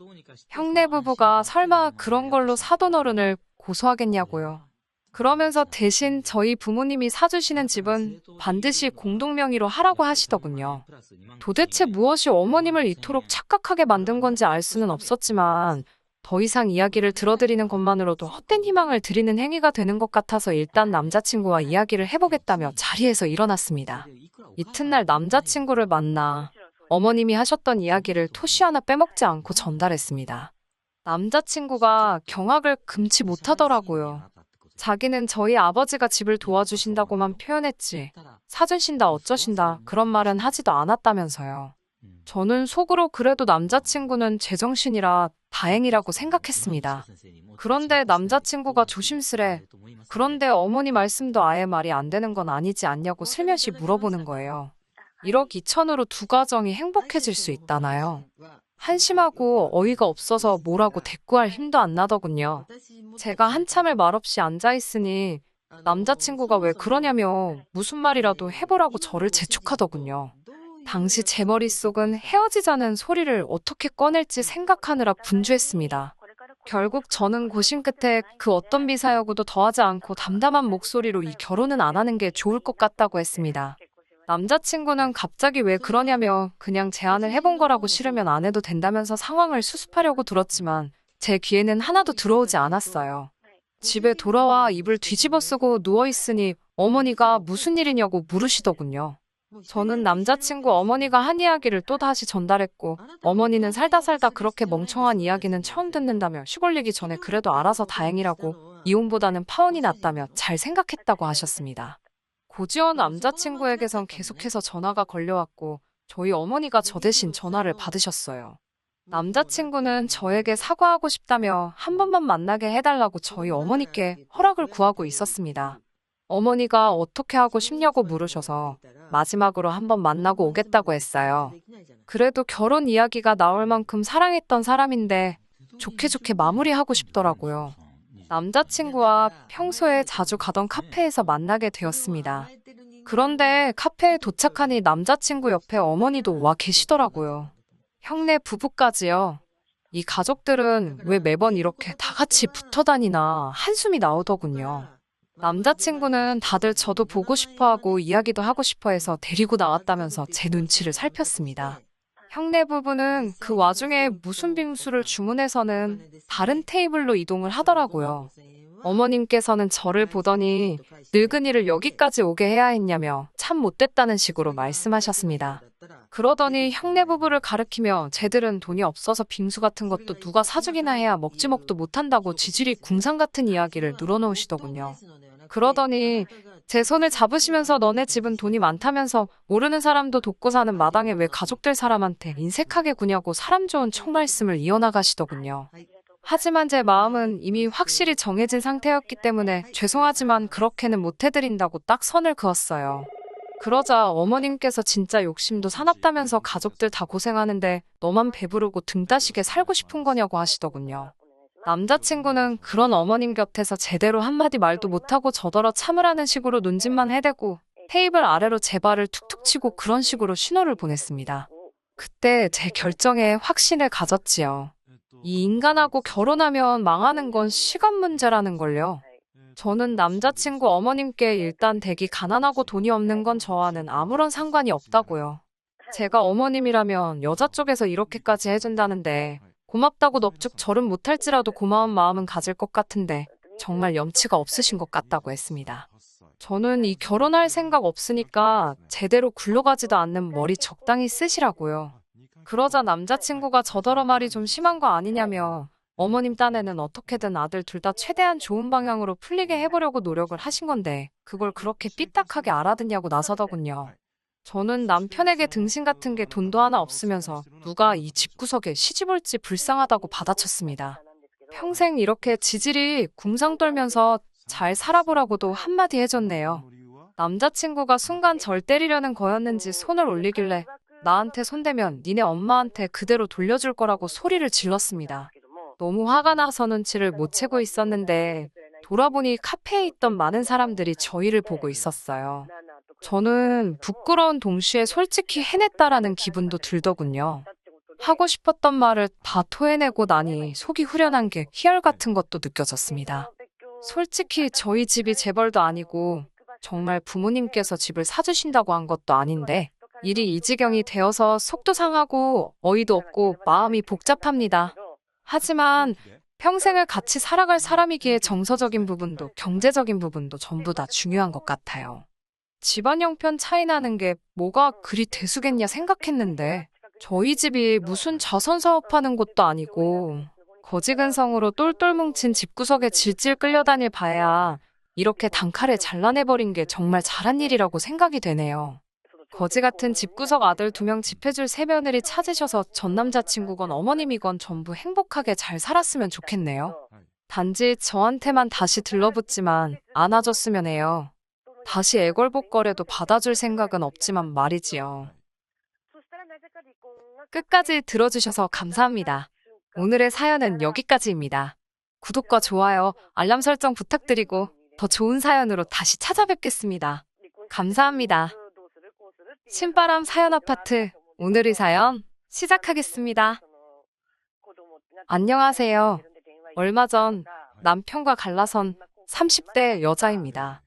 형네 부부가 설마 그런 걸로 사돈 어른을 고소하겠냐고요. 그러면서 대신 저희 부모님이 사주시는 집은 반드시 공동명의로 하라고 하시더군요. 도대체 무엇이 어머님을 이토록 착각하게 만든 건지 알 수는 없었지만 더 이상 이야기를 들어드리는 것만으로도 헛된 희망을 드리는 행위가 되는 것 같아서 일단 남자친구와 이야기를 해보겠다며 자리에서 일어났습니다. 이튿날 남자친구를 만나 어머님이 하셨던 이야기를 토시 하나 빼먹지 않고 전달했습니다. 남자친구가 경악을 금치 못하더라고요. 자기는 저희 아버지가 집을 도와주신다고만 표현했지 사주신다 어쩌신다 그런 말은 하지도 않았다면서요. 저는 속으로 그래도 남자친구는 제정신이라 다행이라고 생각했습니다. 그런데 남자친구가 조심스레 그런데 어머니 말씀도 아예 말이 안 되는 건 아니지 않냐고 슬며시 물어보는 거예요. 1억 2천으로 두 가정이 행복해질 수 있다나요? 한심하고 어이가 없어서 뭐라고 대꾸할 힘도 안 나더군요. 제가 한참을 말없이 앉아있으니 남자친구가 왜 그러냐며 무슨 말이라도 해보라고 저를 재촉하더군요. 당시 제 머릿속은 헤어지자는 소리를 어떻게 꺼낼지 생각하느라 분주했습니다. 결국 저는 고심 끝에 그 어떤 비사여구도 더하지 않고 담담한 목소리로 이 결혼은 안 하는 게 좋을 것 같다고 했습니다. 남자친구는 갑자기 왜 그러냐며 그냥 제안을 해본 거라고 싫으면 안 해도 된다면서 상황을 수습하려고 들었지만 제 귀에는 하나도 들어오지 않았어요. 집에 돌아와 이불 뒤집어 쓰고 누워있으니 어머니가 무슨 일이냐고 물으시더군요. 저는 남자친구 어머니가 한 이야기를 또다시 전달했고 어머니는 살다 살다 그렇게 멍청한 이야기는 처음 듣는다며 시골리기 전에 그래도 알아서 다행이라고 이혼보다는 파혼이 낫다며 잘 생각했다고 하셨습니다. 고지원 남자친구에게선 계속해서 전화가 걸려왔고 저희 어머니가 저 대신 전화를 받으셨어요. 남자친구는 저에게 사과하고 싶다며 한 번만 만나게 해달라고 저희 어머니께 허락을 구하고 있었습니다. 어머니가 어떻게 하고 싶냐고 물으셔서 마지막으로 한번 만나고 오겠다고 했어요. 그래도 결혼 이야기가 나올 만큼 사랑했던 사람인데 좋게 좋게 마무리하고 싶더라고요. 남자친구와 평소에 자주 가던 카페에서 만나게 되었습니다. 그런데 카페에 도착하니 남자친구 옆에 어머니도 와 계시더라고요. 형네 부부까지요. 이 가족들은 왜 매번 이렇게 다 같이 붙어 다니나 한숨이 나오더군요. 남자친구는 다들 저도 보고 싶어하고 이야기도 하고 싶어해서 데리고 나왔다면서 제 눈치를 살폈습니다. 형네 부부는 그 와중에 무슨 빙수를 주문해서는 다른 테이블로 이동을 하더라고요. 어머님께서는 저를 보더니 늙은이를 여기까지 오게 해야 했냐며 참 못됐다는 식으로 말씀하셨습니다. 그러더니 형네 부부를 가리키며 쟤들은 돈이 없어서 빙수 같은 것도 누가 사주기나 해야 먹지 먹도 못한다고 지질이 궁상 같은 이야기를 늘어놓으시더군요. 그러더니 제 손을 잡으시면서 너네 집은 돈이 많다면서 모르는 사람도 돕고 사는 마당에 왜 가족들 사람한테 인색하게 구냐고 사람 좋은 총 말씀을 이어나가시더군요. 하지만 제 마음은 이미 확실히 정해진 상태였기 때문에 죄송하지만 그렇게는 못해드린다고 딱 선을 그었어요. 그러자 어머님께서 진짜 욕심도 사납다면서 가족들 다 고생하는데 너만 배부르고 등 따시게 살고 싶은 거냐고 하시더군요. 남자친구는 그런 어머님 곁에서 제대로 한마디 말도 못하고 저더러 참으라는 식으로 눈짓만 해대고 테이블 아래로 제 발을 툭툭 치고 그런 식으로 신호를 보냈습니다. 그때 제 결정에 확신을 가졌지요. 이 인간하고 결혼하면 망하는 건 시간 문제라는 걸요. 저는 남자친구 어머님께 일단 댁이 가난하고 돈이 없는 건 저와는 아무런 상관이 없다고요. 제가 어머님이라면 여자 쪽에서 이렇게까지 해준다는데 고맙다고 넙죽 절은 못할지라도 고마운 마음은 가질 것 같은데 정말 염치가 없으신 것 같다고 했습니다. 저는 이 결혼할 생각 없으니까 제대로 굴러가지도 않는 머리 적당히 쓰시라고요. 그러자 남자친구가 저더러 말이 좀 심한 거 아니냐며 어머님 딴에는 어떻게든 아들 둘 다 최대한 좋은 방향으로 풀리게 해보려고 노력을 하신 건데 그걸 그렇게 삐딱하게 알아듣냐고 나서더군요. 저는 남편에게 등신 같은 게 돈도 하나 없으면서 누가 이 집구석에 시집 올지 불쌍하다고 받아쳤습니다. 평생 이렇게 지질이 궁상 떨면서 잘 살아보라고도 한마디 해줬네요. 남자친구가 순간 절 때리려는 거였는지 손을 올리길래 나한테 손대면 니네 엄마한테 그대로 돌려줄 거라고 소리를 질렀습니다. 너무 화가 나서 눈치를 못 채고 있었는데 돌아보니 카페에 있던 많은 사람들이 저희를 보고 있었어요. 저는 부끄러운 동시에 솔직히 해냈다라는 기분도 들더군요. 하고 싶었던 말을 다 토해내고 나니 속이 후련한 게 희열 같은 것도 느껴졌습니다. 솔직히 저희 집이 재벌도 아니고 정말 부모님께서 집을 사주신다고 한 것도 아닌데 일이 이 지경이 되어서 속도 상하고 어이도 없고 마음이 복잡합니다. 하지만 평생을 같이 살아갈 사람이기에 정서적인 부분도 경제적인 부분도 전부 다 중요한 것 같아요. 집안 형편 차이 나는 게 뭐가 그리 대수겠냐 생각했는데 저희 집이 무슨 자선 사업하는 것도 아니고 거지근성으로 똘똘 뭉친 집구석에 질질 끌려다닐 바에야 이렇게 단칼에 잘라내버린 게 정말 잘한 일이라고 생각이 되네요. 거지 같은 집구석 아들 2명 집해줄 새며느리 찾으셔서 전 남자친구건 어머님이건 전부 행복하게 잘 살았으면 좋겠네요. 단지 저한테만 다시 들러붙지만 안아줬으면 해요. 다시 애걸복걸해도 받아줄 생각은 없지만 말이지요. 끝까지 들어주셔서 감사합니다. 오늘의 사연은 여기까지입니다. 구독과 좋아요, 알람 설정 부탁드리고 더 좋은 사연으로 다시 찾아뵙겠습니다. 감사합니다. 신바람 사연 아파트, 오늘의 사연 시작하겠습니다. 안녕하세요. 얼마 전 남편과 갈라선 30대 여자입니다.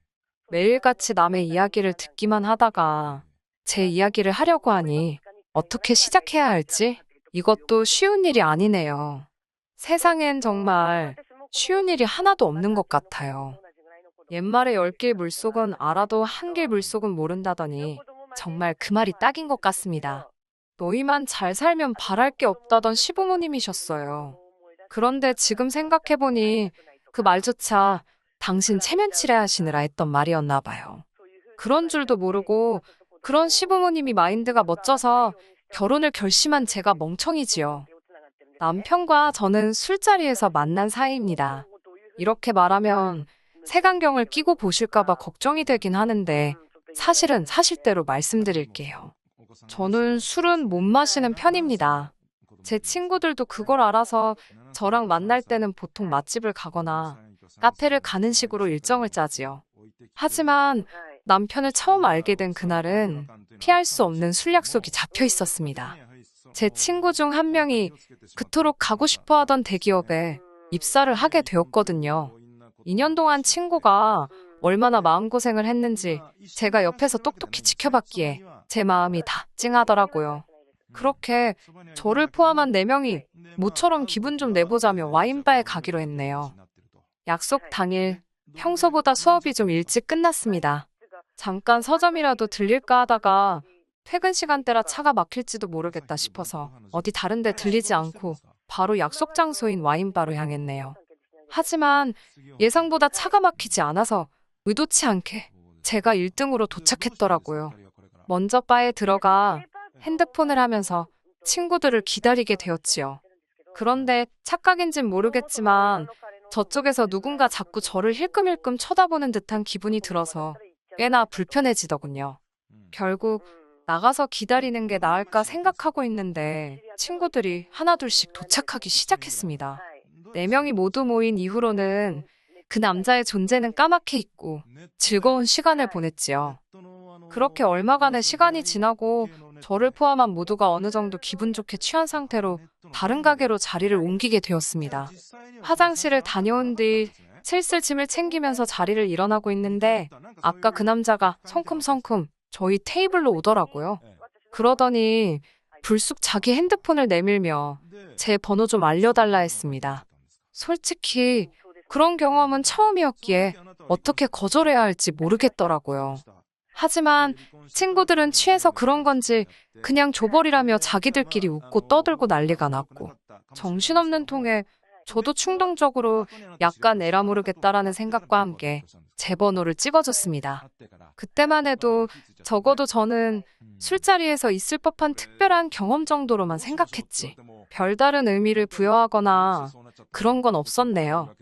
매일같이 남의 이야기를 듣기만 하다가 제 이야기를 하려고 하니 어떻게 시작해야 할지 이것도 쉬운 일이 아니네요. 세상엔 정말 쉬운 일이 하나도 없는 것 같아요. 옛말에 10길 물속은 알아도 1길 물속은 모른다더니 정말 그 말이 딱인 것 같습니다. 너희만 잘 살면 바랄 게 없다던 시부모님이셨어요. 그런데 지금 생각해보니 그 말조차 당신 체면치레 하시느라 했던 말이었나 봐요. 그런 줄도 모르고 그런 시부모님이 마인드가 멋져서 결혼을 결심한 제가 멍청이지요. 남편과 저는 술자리에서 만난 사이입니다. 이렇게 말하면 색안경을 끼고 보실까봐 걱정이 되긴 하는데 사실은 사실대로 말씀드릴게요. 저는 술은 못 마시는 편입니다. 제 친구들도 그걸 알아서 저랑 만날 때는 보통 맛집을 가거나 카페를 가는 식으로 일정을 짜지요. 하지만 남편을 처음 알게 된 그날은 피할 수 없는 술 약속이 잡혀 있었습니다. 제 친구 중 한 명이 그토록 가고 싶어 하던 대기업에 입사를 하게 되었거든요. 2년 동안 친구가 얼마나 마음고생을 했는지 제가 옆에서 똑똑히 지켜봤기에 제 마음이 다 찡하더라고요. 그렇게 저를 포함한 4명이 모처럼 기분 좀 내보자며 와인바에 가기로 했네요. 약속 당일 평소보다 수업이 좀 일찍 끝났습니다. 잠깐 서점이라도 들릴까 하다가 퇴근 시간대라 차가 막힐지도 모르겠다 싶어서 어디 다른 데 들리지 않고 바로 약속 장소인 와인바로 향했네요. 하지만 예상보다 차가 막히지 않아서 의도치 않게 제가 1등으로 도착했더라고요. 먼저 바에 들어가 핸드폰을 하면서 친구들을 기다리게 되었지요. 그런데 착각인진 모르겠지만 저쪽에서 누군가 자꾸 저를 힐끔힐끔 쳐다보는 듯한 기분이 들어서 꽤나 불편해지더군요. 결국 나가서 기다리는 게 나을까 생각하고 있는데 친구들이 하나둘씩 도착하기 시작했습니다. 4명이 모두 모인 이후로는 그 남자의 존재는 까맣게 잊고 즐거운 시간을 보냈지요. 그렇게 얼마간의 시간이 지나고 저를 포함한 모두가 어느 정도 기분 좋게 취한 상태로 다른 가게로 자리를 옮기게 되었습니다. 화장실을 다녀온 뒤 슬슬 짐을 챙기면서 자리를 일어나고 있는데 아까 그 남자가 성큼성큼 저희 테이블로 오더라고요. 그러더니 불쑥 자기 핸드폰을 내밀며 제 번호 좀 알려달라 했습니다. 솔직히 그런 경험은 처음이었기에 어떻게 거절해야 할지 모르겠더라고요. 하지만 친구들은 취해서 그런 건지 그냥 줘버리라며 자기들끼리 웃고 떠들고 난리가 났고 정신없는 통에 저도 충동적으로 약간 에라 모르겠다라는 생각과 함께 제 번호를 찍어줬습니다. 그때만 해도 적어도 저는 술자리에서 있을 법한 특별한 경험 정도로만 생각했지 별다른 의미를 부여하거나 그런 건 없었네요.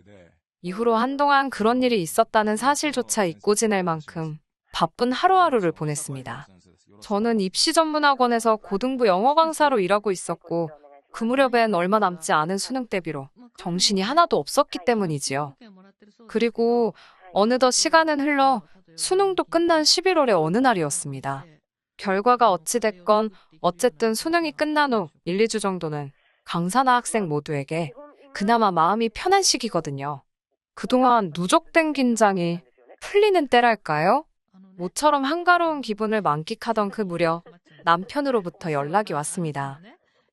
이후로 한동안 그런 일이 있었다는 사실조차 잊고 지낼 만큼 바쁜 하루하루를 보냈습니다. 저는 입시전문학원에서 고등부 영어 강사로 일하고 있었고 그 무렵엔 얼마 남지 않은 수능 대비로 정신이 하나도 없었기 때문이지요. 그리고 어느덧 시간은 흘러 수능도 끝난 11월의 어느 날이었습니다. 결과가 어찌됐건 어쨌든 수능이 끝난 후 1, 2주 정도는 강사나 학생 모두에게 그나마 마음이 편한 시기거든요. 그동안 누적된 긴장이 풀리는 때랄까요? 모처럼 한가로운 기분을 만끽하던 그 무렵 남편으로부터 연락이 왔습니다.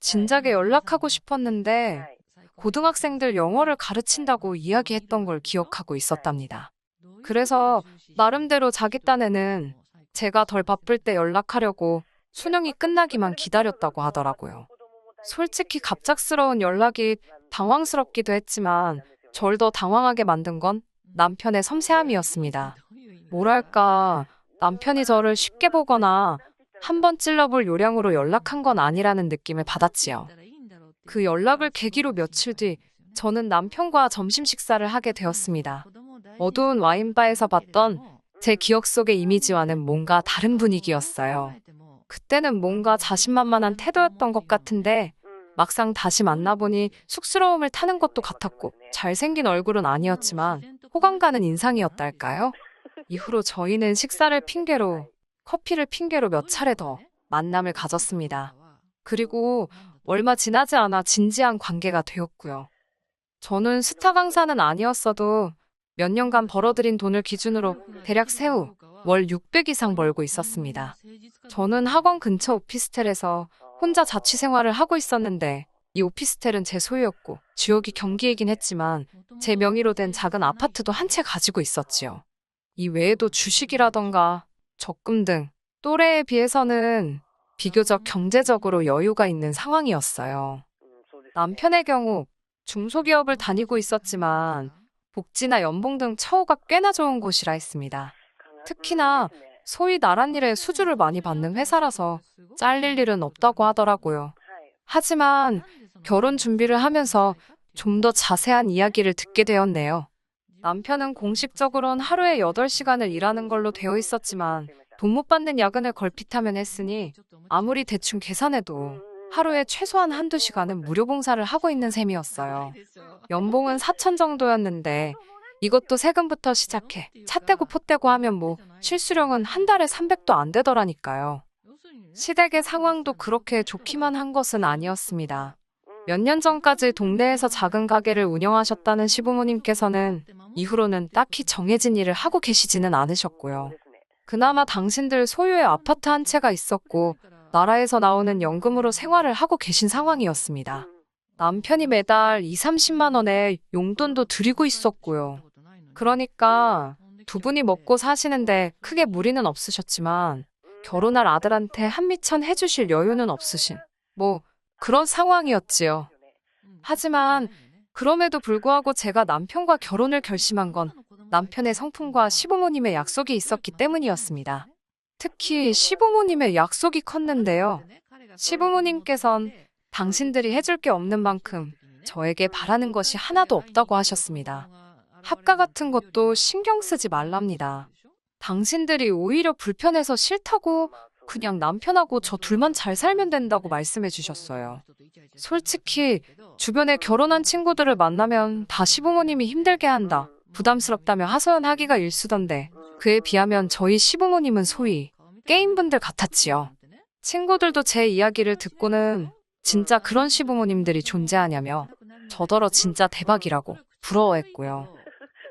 진작에 연락하고 싶었는데 고등학생들 영어를 가르친다고 이야기했던 걸 기억하고 있었답니다. 그래서 나름대로 자기 딴에는 제가 덜 바쁠 때 연락하려고 수능이 끝나기만 기다렸다고 하더라고요. 솔직히 갑작스러운 연락이 당황스럽기도 했지만 절 더 당황하게 만든 건 남편의 섬세함이었습니다. 뭐랄까, 남편이 저를 쉽게 보거나 한번 찔러볼 요량으로 연락한 건 아니라는 느낌을 받았지요. 그 연락을 계기로 며칠 뒤 저는 남편과 점심 식사를 하게 되었습니다. 어두운 와인바에서 봤던 제 기억 속의 이미지와는 뭔가 다른 분위기였어요. 그때는 뭔가 자신만만한 태도였던 것 같은데 막상 다시 만나보니 쑥스러움을 타는 것도 같았고 잘생긴 얼굴은 아니었지만 호감 가는 인상이었달까요? 이후로 저희는 식사를 핑계로 커피를 핑계로 몇 차례 더 만남을 가졌습니다. 그리고 얼마 지나지 않아 진지한 관계가 되었고요. 저는 스타 강사는 아니었어도 몇 년간 벌어들인 돈을 기준으로 대략 세후 월 600 이상 벌고 있었습니다. 저는 학원 근처 오피스텔에서 혼자 자취 생활을 하고 있었는데 이 오피스텔은 제 소유였고 지역이 경기이긴 했지만 제 명의로 된 작은 아파트도 한 채 가지고 있었지요. 이 외에도 주식이라던가 적금 등 또래에 비해서는 비교적 경제적으로 여유가 있는 상황이었어요. 남편의 경우 중소기업을 다니고 있었지만 복지나 연봉 등 처우가 꽤나 좋은 곳이라 했습니다. 특히나 소위 나랏일에 수주를 많이 받는 회사라서 잘릴 일은 없다고 하더라고요. 하지만 결혼 준비를 하면서 좀 더 자세한 이야기를 듣게 되었네요. 남편은 공식적으로는 하루에 8시간을 일하는 걸로 되어 있었지만 돈 못 받는 야근을 걸핏하면 했으니 아무리 대충 계산해도 하루에 최소한 한두 시간은 무료 봉사를 하고 있는 셈이었어요. 연봉은 4천 정도였는데 이것도 세금부터 시작해 차 떼고 포 떼고 하면 뭐 실수령은 한 달에 300도 안 되더라니까요. 시댁의 상황도 그렇게 좋기만 한 것은 아니었습니다. 몇 년 전까지 동네에서 작은 가게를 운영하셨다는 시부모님께서는 이후로는 딱히 정해진 일을 하고 계시지는 않으셨고요. 그나마 당신들 소유의 아파트 한 채가 있었고 나라에서 나오는 연금으로 생활을 하고 계신 상황이었습니다. 남편이 매달 2, 30만 원의 용돈도 드리고 있었고요. 그러니까 두 분이 먹고 사시는데 크게 무리는 없으셨지만 결혼할 아들한테 한미천 해주실 여유는 없으신 뭐 그런 상황이었지요. 하지만 그럼에도 불구하고 제가 남편과 결혼을 결심한 건 남편의 성품과 시부모님의 약속이 있었기 때문이었습니다. 특히 시부모님의 약속이 컸는데요. 시부모님께선 당신들이 해줄 게 없는 만큼 저에게 바라는 것이 하나도 없다고 하셨습니다. 학가 같은 것도 신경 쓰지 말랍니다. 당신들이 오히려 불편해서 싫다고 그냥 남편하고 저 둘만 잘 살면 된다고 말씀해 주셨어요. 솔직히 주변에 결혼한 친구들을 만나면 다 시부모님이 힘들게 한다, 부담스럽다며 하소연하기가 일쑤던데 그에 비하면 저희 시부모님은 소위 게임분들 같았지요. 친구들도 제 이야기를 듣고는 진짜 그런 시부모님들이 존재하냐며 저더러 진짜 대박이라고 부러워했고요.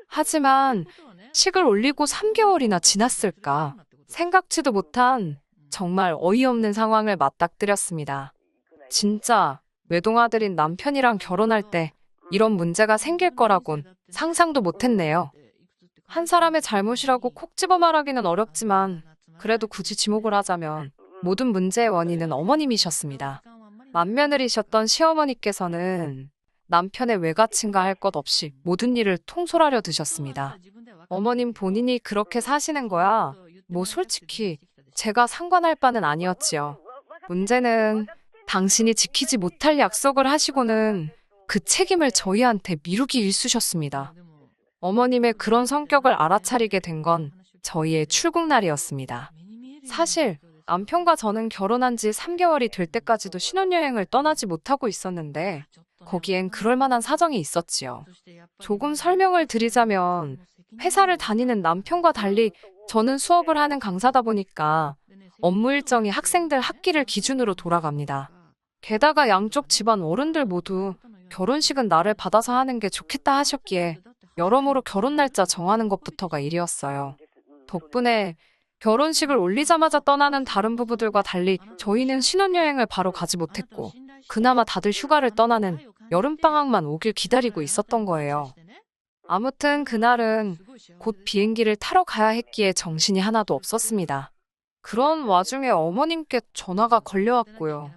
하지만 식을 올리고 3개월이나 지났을까 생각지도 못한 정말 어이없는 상황을 맞닥뜨렸습니다. 진짜 외동아들인 남편이랑 결혼할 때 이런 문제가 생길 거라곤 상상도 못했네요. 한 사람의 잘못이라고 콕 집어 말하기는 어렵지만 그래도 굳이 지목을 하자면 모든 문제의 원인은 어머님이셨습니다. 맏며느리셨던 시어머니께서는 남편의 외가친가 할 것 없이 모든 일을 통솔하려 드셨습니다. 어머님 본인이 그렇게 사시는 거야 뭐 솔직히 제가 상관할 바는 아니었지요. 문제는 당신이 지키지 못할 약속을 하시고는 그 책임을 저희한테 미루기 일쑤셨습니다. 어머님의 그런 성격을 알아차리게 된 건 저희의 출국날이었습니다. 사실 남편과 저는 결혼한 지 3개월이 될 때까지도 신혼여행을 떠나지 못하고 있었는데 거기엔 그럴 만한 사정이 있었지요. 조금 설명을 드리자면 회사를 다니는 남편과 달리 저는 수업을 하는 강사다 보니까 업무 일정이 학생들 학기를 기준으로 돌아갑니다. 게다가 양쪽 집안 어른들 모두 결혼식은 나를 받아서 하는 게 좋겠다 하셨기에 여러모로 결혼 날짜 정하는 것부터가 일이었어요. 덕분에 결혼식을 올리자마자 떠나는 다른 부부들과 달리 저희는 신혼여행을 바로 가지 못했고, 그나마 다들 휴가를 떠나는 여름방학만 오길 기다리고 있었던 거예요. 아무튼 그날은 곧 비행기를 타러 가야 했기에 정신이 하나도 없었습니다. 그런 와중에 어머님께 전화가 걸려왔고요.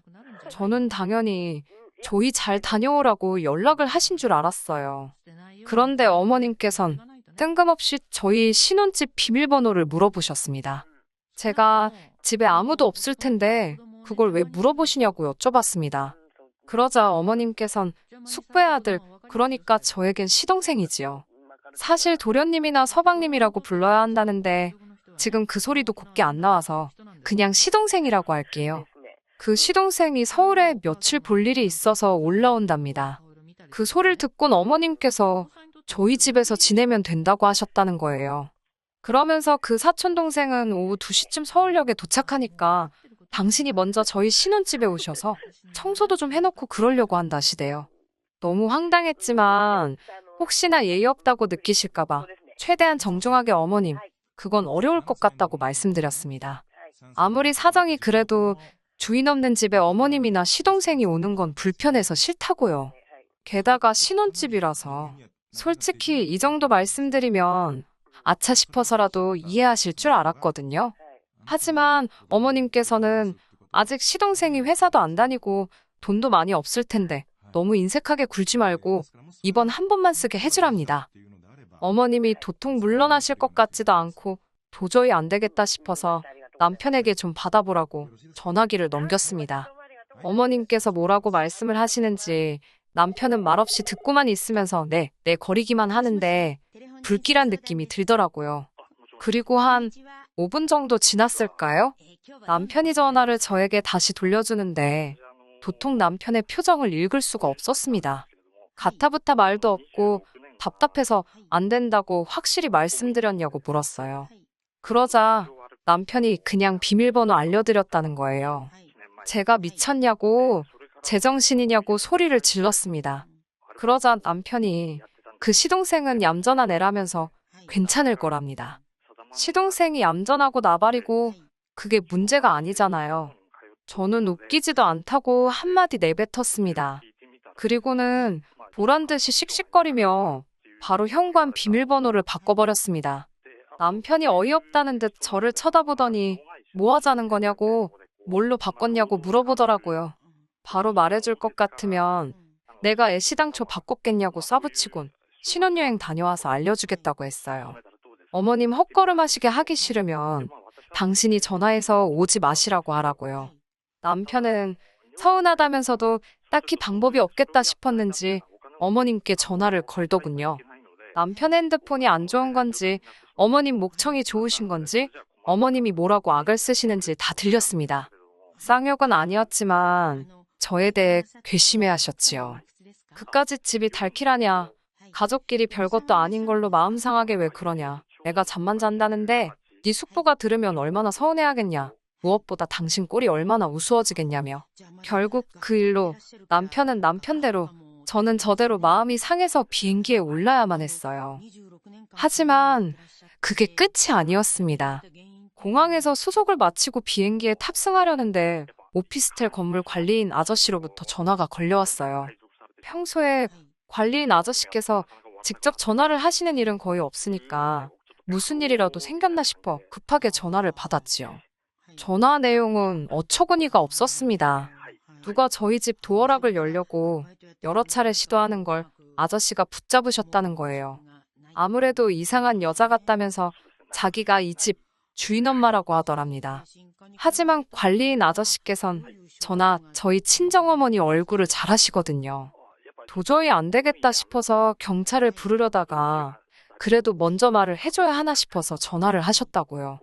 저는 당연히 조이 잘 다녀오라고 연락을 하신 줄 알았어요. 그런데 어머님께선 뜬금없이 저희 신혼집 비밀번호를 물어보셨습니다. 제가 집에 아무도 없을 텐데 그걸 왜 물어보시냐고 여쭤봤습니다. 그러자 어머님께선 숙부의 아들, 그러니까 저에겐 시동생이지요. 사실 도련님이나 서방님이라고 불러야 한다는데 지금 그 소리도 곱게 안 나와서 그냥 시동생이라고 할게요. 그 시동생이 서울에 며칠 볼 일이 있어서 올라온답니다. 그 소리를 듣곤 어머님께서 저희 집에서 지내면 된다고 하셨다는 거예요. 그러면서 그 사촌 동생은 오후 2시쯤 서울역에 도착하니까 당신이 먼저 저희 신혼집에 오셔서 청소도 좀 해놓고 그러려고 한다시대요. 너무 황당했지만 혹시나 예의 없다고 느끼실까봐 최대한 정중하게 어머님, 그건 어려울 것 같다고 말씀드렸습니다. 아무리 사정이 그래도 주인 없는 집에 어머님이나 시동생이 오는 건 불편해서 싫다고요. 게다가 신혼집이라서 솔직히 이 정도 말씀드리면 아차 싶어서라도 이해하실 줄 알았거든요. 하지만 어머님께서는 아직 시동생이 회사도 안 다니고 돈도 많이 없을 텐데 너무 인색하게 굴지 말고 이번 한 번만 쓰게 해주랍니다. 어머님이 도통 물러나실 것 같지도 않고 도저히 안 되겠다 싶어서 남편에게 좀 받아보라고 전화기를 넘겼습니다. 어머님께서 뭐라고 말씀을 하시는지 남편은 말없이 듣고만 있으면서 네 거리기만 하는데 불길한 느낌이 들더라고요. 그리고 한 5분 정도 지났을까요? 남편이 전화를 저에게 다시 돌려주는데 도통 남편의 표정을 읽을 수가 없었습니다. 가타부타 말도 없고 답답해서 안 된다고 확실히 말씀드렸냐고 물었어요. 그러자 남편이 그냥 비밀번호 알려드렸다는 거예요. 제가 미쳤냐고, 제정신이냐고 소리를 질렀습니다. 그러자 남편이 그 시동생은 얌전한 애라면서 괜찮을 거랍니다. 시동생이 얌전하고 나발이고 그게 문제가 아니잖아요. 저는 웃기지도 않다고 한마디 내뱉었습니다. 그리고는 보란듯이 씩씩거리며 바로 현관 비밀번호를 바꿔버렸습니다. 남편이 어이없다는 듯 저를 쳐다보더니 뭐 하자는 거냐고, 뭘로 바꿨냐고 물어보더라고요. 바로 말해줄 것 같으면 내가 애시당초 바꿨겠냐고 쏴붙이곤 신혼여행 다녀와서 알려주겠다고 했어요. 어머님 헛걸음하시게 하기 싫으면 당신이 전화해서 오지 마시라고 하라고요. 남편은 서운하다면서도 딱히 방법이 없겠다 싶었는지 어머님께 전화를 걸더군요. 남편 핸드폰이 안 좋은 건지 어머님 목청이 좋으신 건지 어머님이 뭐라고 악을 쓰시는지 다 들렸습니다. 쌍욕은 아니었지만 저에 대해 괘씸해하셨지요. 그까짓 집이 달키라냐. 가족끼리 별것도 아닌 걸로 마음 상하게 왜 그러냐. 내가 잠만 잔다는데 네 숙부가 들으면 얼마나 서운해하겠냐. 무엇보다 당신 꼴이 얼마나 우스워지겠냐며. 결국 그 일로 남편은 남편대로 저는 저대로 마음이 상해서 비행기에 올라야만 했어요. 하지만 그게 끝이 아니었습니다. 공항에서 수속을 마치고 비행기에 탑승하려는데 오피스텔 건물 관리인 아저씨로부터 전화가 걸려왔어요. 평소에 관리인 아저씨께서 직접 전화를 하시는 일은 거의 없으니까 무슨 일이라도 생겼나 싶어 급하게 전화를 받았지요. 전화 내용은 어처구니가 없었습니다. 누가 저희 집 도어락을 열려고 여러 차례 시도하는 걸 아저씨가 붙잡으셨다는 거예요. 아무래도 이상한 여자 같다면서 자기가 이 집 주인 엄마라고 하더랍니다. 하지만 관리인 아저씨께선 저나 저희 친정어머니 얼굴을 잘 아시거든요. 도저히 안 되겠다 싶어서 경찰을 부르려다가 그래도 먼저 말을 해줘야 하나 싶어서 전화를 하셨다고요.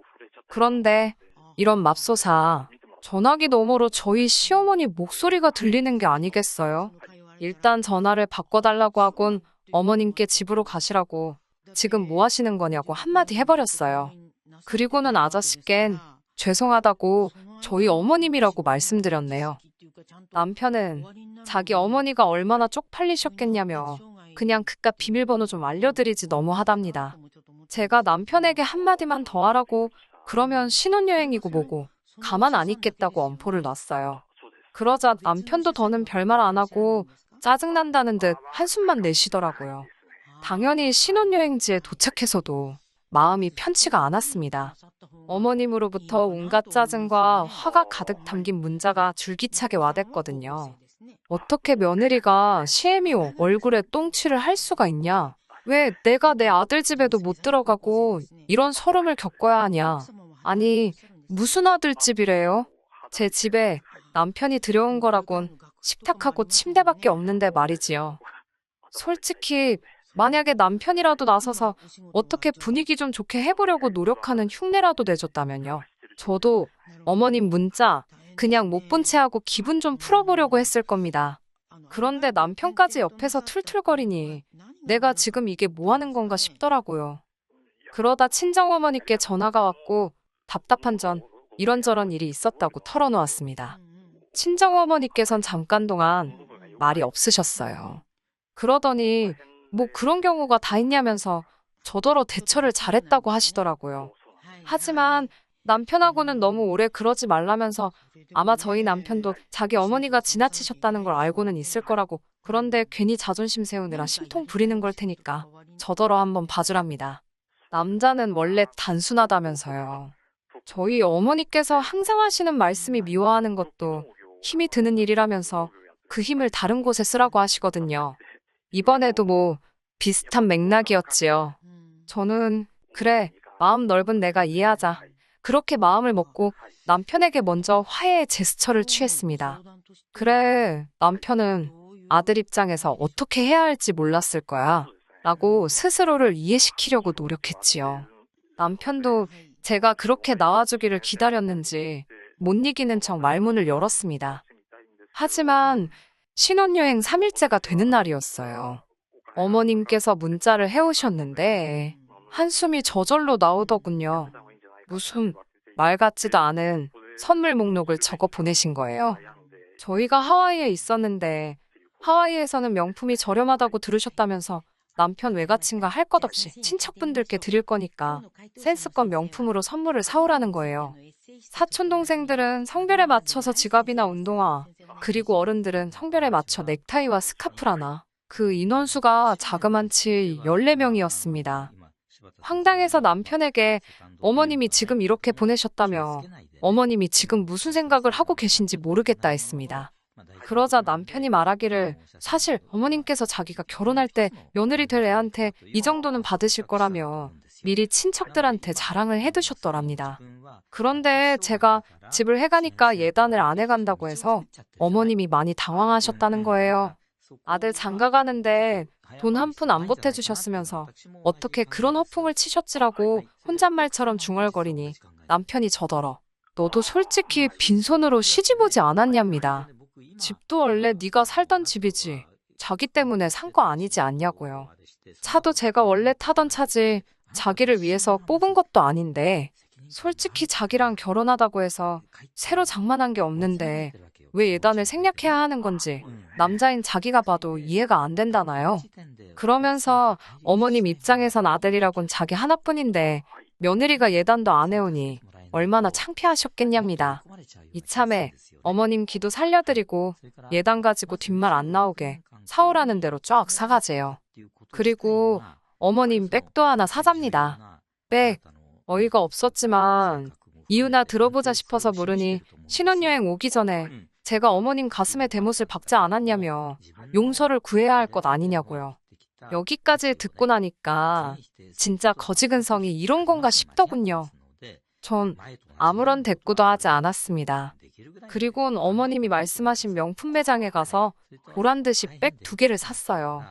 그런데 이런 맙소사, 전화기 너머로 저희 시어머니 목소리가 들리는 게 아니겠어요? 일단 전화를 바꿔달라고 하곤 어머님께 집으로 가시라고 지금 뭐 하시는 거냐고 한마디 해버렸어요. 그리고는 아저씨껜 죄송하다고 저희 어머님이라고 말씀드렸네요. 남편은 자기 어머니가 얼마나 쪽팔리셨겠냐며 그냥 그깟 비밀번호 좀 알려드리지 너무하답니다. 제가 남편에게 한마디만 더 하라고 그러면 신혼여행이고 뭐고 가만 안 있겠다고 엄포를 놨어요. 그러자 남편도 더는 별말 안 하고 짜증난다는 듯 한숨만 내쉬더라고요. 당연히 신혼여행지에 도착해서도 마음이 편치가 않았습니다. 어머님으로부터 온갖 짜증과 화가 가득 담긴 문자가 줄기차게 와댔거든요. 어떻게 며느리가 시애미오 얼굴에 똥칠을 할 수가 있냐? 왜 내가 내 아들 집에도 못 들어가고 이런 서름을 겪어야 하냐? 아니, 무슨 아들 집이래요? 제 집에 남편이 들여온 거라곤 식탁하고 침대밖에 없는데 말이지요. 솔직히 만약에 남편이라도 나서서 어떻게 분위기 좀 좋게 해보려고 노력하는 흉내라도 내줬다면요. 저도 어머님 문자 그냥 못 본 채 하고 기분 좀 풀어보려고 했을 겁니다. 그런데 남편까지 옆에서 툴툴거리니 내가 지금 이게 뭐 하는 건가 싶더라고요. 그러다 친정어머니께 전화가 왔고 답답한 전 이런저런 일이 있었다고 털어놓았습니다. 친정어머니께선 잠깐 동안 말이 없으셨어요. 그러더니 뭐 그런 경우가 다 있냐면서 저더러 대처를 잘했다고 하시더라고요. 하지만 남편하고는 너무 오래 그러지 말라면서 아마 저희 남편도 자기 어머니가 지나치셨다는 걸 알고는 있을 거라고 그런데 괜히 자존심 세우느라 심통 부리는 걸 테니까 저더러 한번 봐주랍니다. 남자는 원래 단순하다면서요. 저희 어머니께서 항상 하시는 말씀이 미워하는 것도 힘이 드는 일이라면서 그 힘을 다른 곳에 쓰라고 하시거든요. 이번에도 뭐 비슷한 맥락이었지요. 저는 그래, 마음 넓은 내가 이해하자. 그렇게 마음을 먹고 남편에게 먼저 화해의 제스처를 취했습니다. 그래, 남편은 아들 입장에서 어떻게 해야 할지 몰랐을 거야. 라고 스스로를 이해시키려고 노력했지요. 남편도 제가 그렇게 나와주기를 기다렸는지 못 이기는 척 말문을 열었습니다. 하지만 신혼여행 3일째가 되는 날이었어요. 어머님께서 문자를 해오셨는데 한숨이 저절로 나오더군요. 무슨 말 같지도 않은 선물 목록을 적어 보내신 거예요. 저희가 하와이에 있었는데 하와이에서는 명품이 저렴하다고 들으셨다면서 남편 외가친과 할 것 없이 친척분들께 드릴 거니까 센스껏 명품으로 선물을 사오라는 거예요. 사촌동생들은 성별에 맞춰서 지갑이나 운동화, 그리고 어른들은 성별에 맞춰 넥타이와 스카프라나. 그 인원수가 자그만치 14명이었습니다. 황당해서 남편에게 어머님이 지금 이렇게 보내셨다며 어머님이 지금 무슨 생각을 하고 계신지 모르겠다 했습니다. 그러자 남편이 말하기를 사실 어머님께서 자기가 결혼할 때 며느리 될 애한테 이 정도는 받으실 거라며 미리 친척들한테 자랑을 해두셨더랍니다. 그런데 제가 집을 해가니까 예단을 안 해간다고 해서 어머님이 많이 당황하셨다는 거예요. 아들 장가 가는데 돈 한 푼 안 보태주셨으면서 어떻게 그런 허풍을 치셨지라고 혼잣말처럼 중얼거리니 남편이 저더러 너도 솔직히 빈손으로 시집 오지 않았냐입니다. 집도 원래 네가 살던 집이지 자기 때문에 산 거 아니지 않냐고요. 차도 제가 원래 타던 차지 자기를 위해서 뽑은 것도 아닌데 솔직히 자기랑 결혼하다고 해서 새로 장만한 게 없는데 왜 예단을 생략해야 하는 건지 남자인 자기가 봐도 이해가 안 된다나요? 그러면서 어머님 입장에선 아들이라곤 자기 하나뿐인데 며느리가 예단도 안 해오니 얼마나 창피하셨겠냐입니다. 이참에 어머님 기도 살려드리고 예단 가지고 뒷말 안 나오게 사오라는 대로 쫙 사가재요. 그리고 어머님 백도 하나 사잡니다. 백, 어이가 없었지만 이유나 들어보자 싶어서 물으니 신혼여행 오기 전에 제가 어머님 가슴에 대못을 박지 않았냐며 용서를 구해야 할 것 아니냐고요. 여기까지 듣고 나니까 진짜 거지근성이 이런 건가 싶더군요. 전 아무런 대꾸도 하지 않았습니다. 그리고는 어머님이 말씀하신 명품 매장에 가서 보란듯이 백 2개를 샀어요.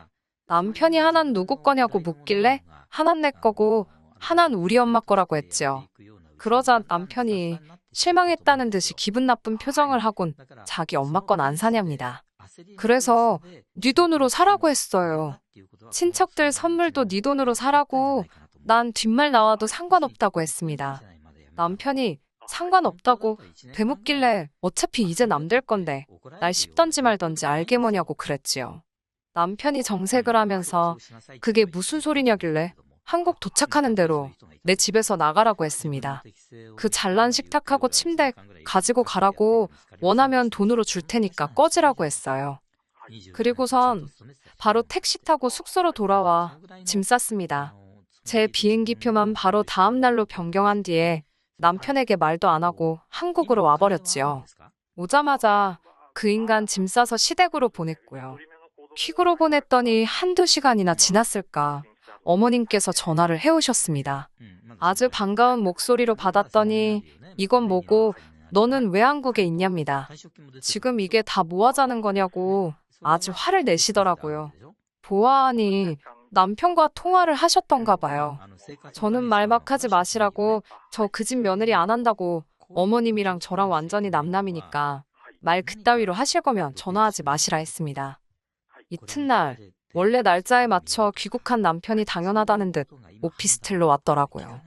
남편이 하나는 누구 거냐고 묻길래 하나는 내 거고 하나는 우리 엄마 거라고 했지요. 그러자 남편이 실망했다는 듯이 기분 나쁜 표정을 하곤 자기 엄마 건 안 사냐입니다. 그래서 네 돈으로 사라고 했어요. 친척들 선물도 네 돈으로 사라고 난 뒷말 나와도 상관없다고 했습니다. 남편이 상관없다고 되묻길래 어차피 이제 남 될 건데 날 씹던지 말던지 알게 뭐냐고 그랬지요. 남편이 정색을 하면서 그게 무슨 소리냐길래 한국 도착하는 대로 내 집에서 나가라고 했습니다. 그 잘난 식탁하고 침대 가지고 가라고, 원하면 돈으로 줄 테니까 꺼지라고 했어요. 그리고선 바로 택시 타고 숙소로 돌아와 짐 쌌습니다. 제 비행기표만 바로 다음 날로 변경한 뒤에 남편에게 말도 안 하고 한국으로 와버렸지요. 오자마자 그 인간 짐 싸서 시댁으로 보냈고요. 퀵으로 보냈더니 한두 시간이나 지났을까 어머님께서 전화를 해오셨습니다. 아주 반가운 목소리로 받았더니 이건 뭐고 너는 왜 한국에 있냐입니다. 지금 이게 다 뭐 하자는 거냐고 아주 화를 내시더라고요. 보아하니 남편과 통화를 하셨던가 봐요. 저는 말 막 하지 마시라고, 저 그 집 며느리 안 한다고, 어머님이랑 저랑 완전히 남남이니까 말 그따위로 하실 거면 전화하지 마시라 했습니다. 이튿날 원래 날짜에 맞춰 귀국한 남편이 당연하다는 듯 오피스텔로 왔더라고요.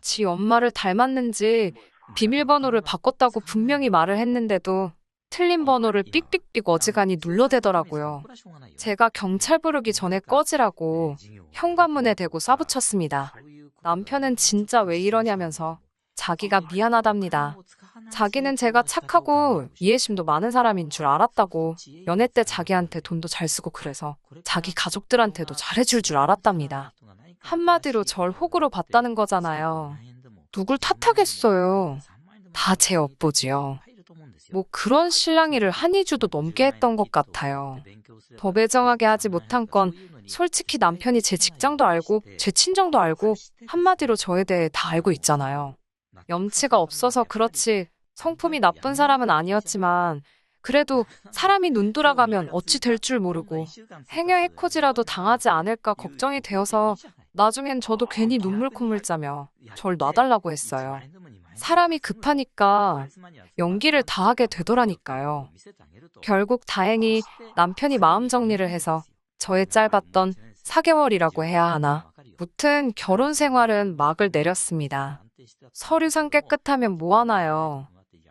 지 엄마를 닮았는지 비밀번호를 바꿨다고 분명히 말을 했는데도 틀린 번호를 삑삑삑 어지간히 눌러대더라고요. 제가 경찰 부르기 전에 꺼지라고 현관문에 대고 쏴붙였습니다. 남편은 진짜 왜 이러냐면서 자기가 미안하답니다. 자기는 제가 착하고 이해심도 많은 사람인 줄 알았다고, 연애 때 자기한테 돈도 잘 쓰고 그래서 자기 가족들한테도 잘해줄 줄 알았답니다. 한마디로 절 호구로 봤다는 거잖아요. 누굴 탓하겠어요. 다 제 업보지요. 뭐 그런 실랑이를 한 2주도 넘게 했던 것 같아요. 더 매정하게 하지 못한 건 솔직히 남편이 제 직장도 알고 제 친정도 알고 한마디로 저에 대해 다 알고 있잖아요. 염치가 없어서 그렇지 성품이 나쁜 사람은 아니었지만 그래도 사람이 눈 돌아가면 어찌 될 줄 모르고 행여 해코지라도 당하지 않을까 걱정이 되어서 나중엔 저도 괜히 눈물 콧물 짜며 절 놔달라고 했어요. 사람이 급하니까 연기를 다 하게 되더라니까요. 결국 다행히 남편이 마음 정리를 해서 저의 짧았던 4개월이라고 해야 하나, 무튼 결혼 생활은 막을 내렸습니다. 서류상 깨끗하면 뭐하나요?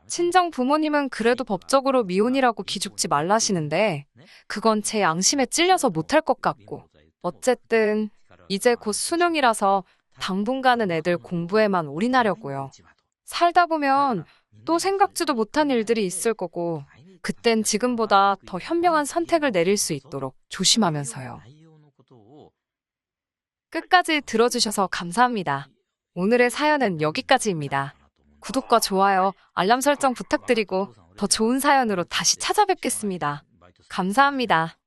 친정 부모님은 그래도 법적으로 미혼이라고 기죽지 말라시는데 그건 제 양심에 찔려서 못할 것 같고, 어쨌든 이제 곧 수능이라서 당분간은 애들 공부에만 올인하려고요. 살다 보면 또 생각지도 못한 일들이 있을 거고 그땐 지금보다 더 현명한 선택을 내릴 수 있도록 조심하면서요. 끝까지 들어주셔서 감사합니다. 오늘의 사연은 여기까지입니다. 구독과 좋아요, 알람 설정 부탁드리고 더 좋은 사연으로 다시 찾아뵙겠습니다. 감사합니다.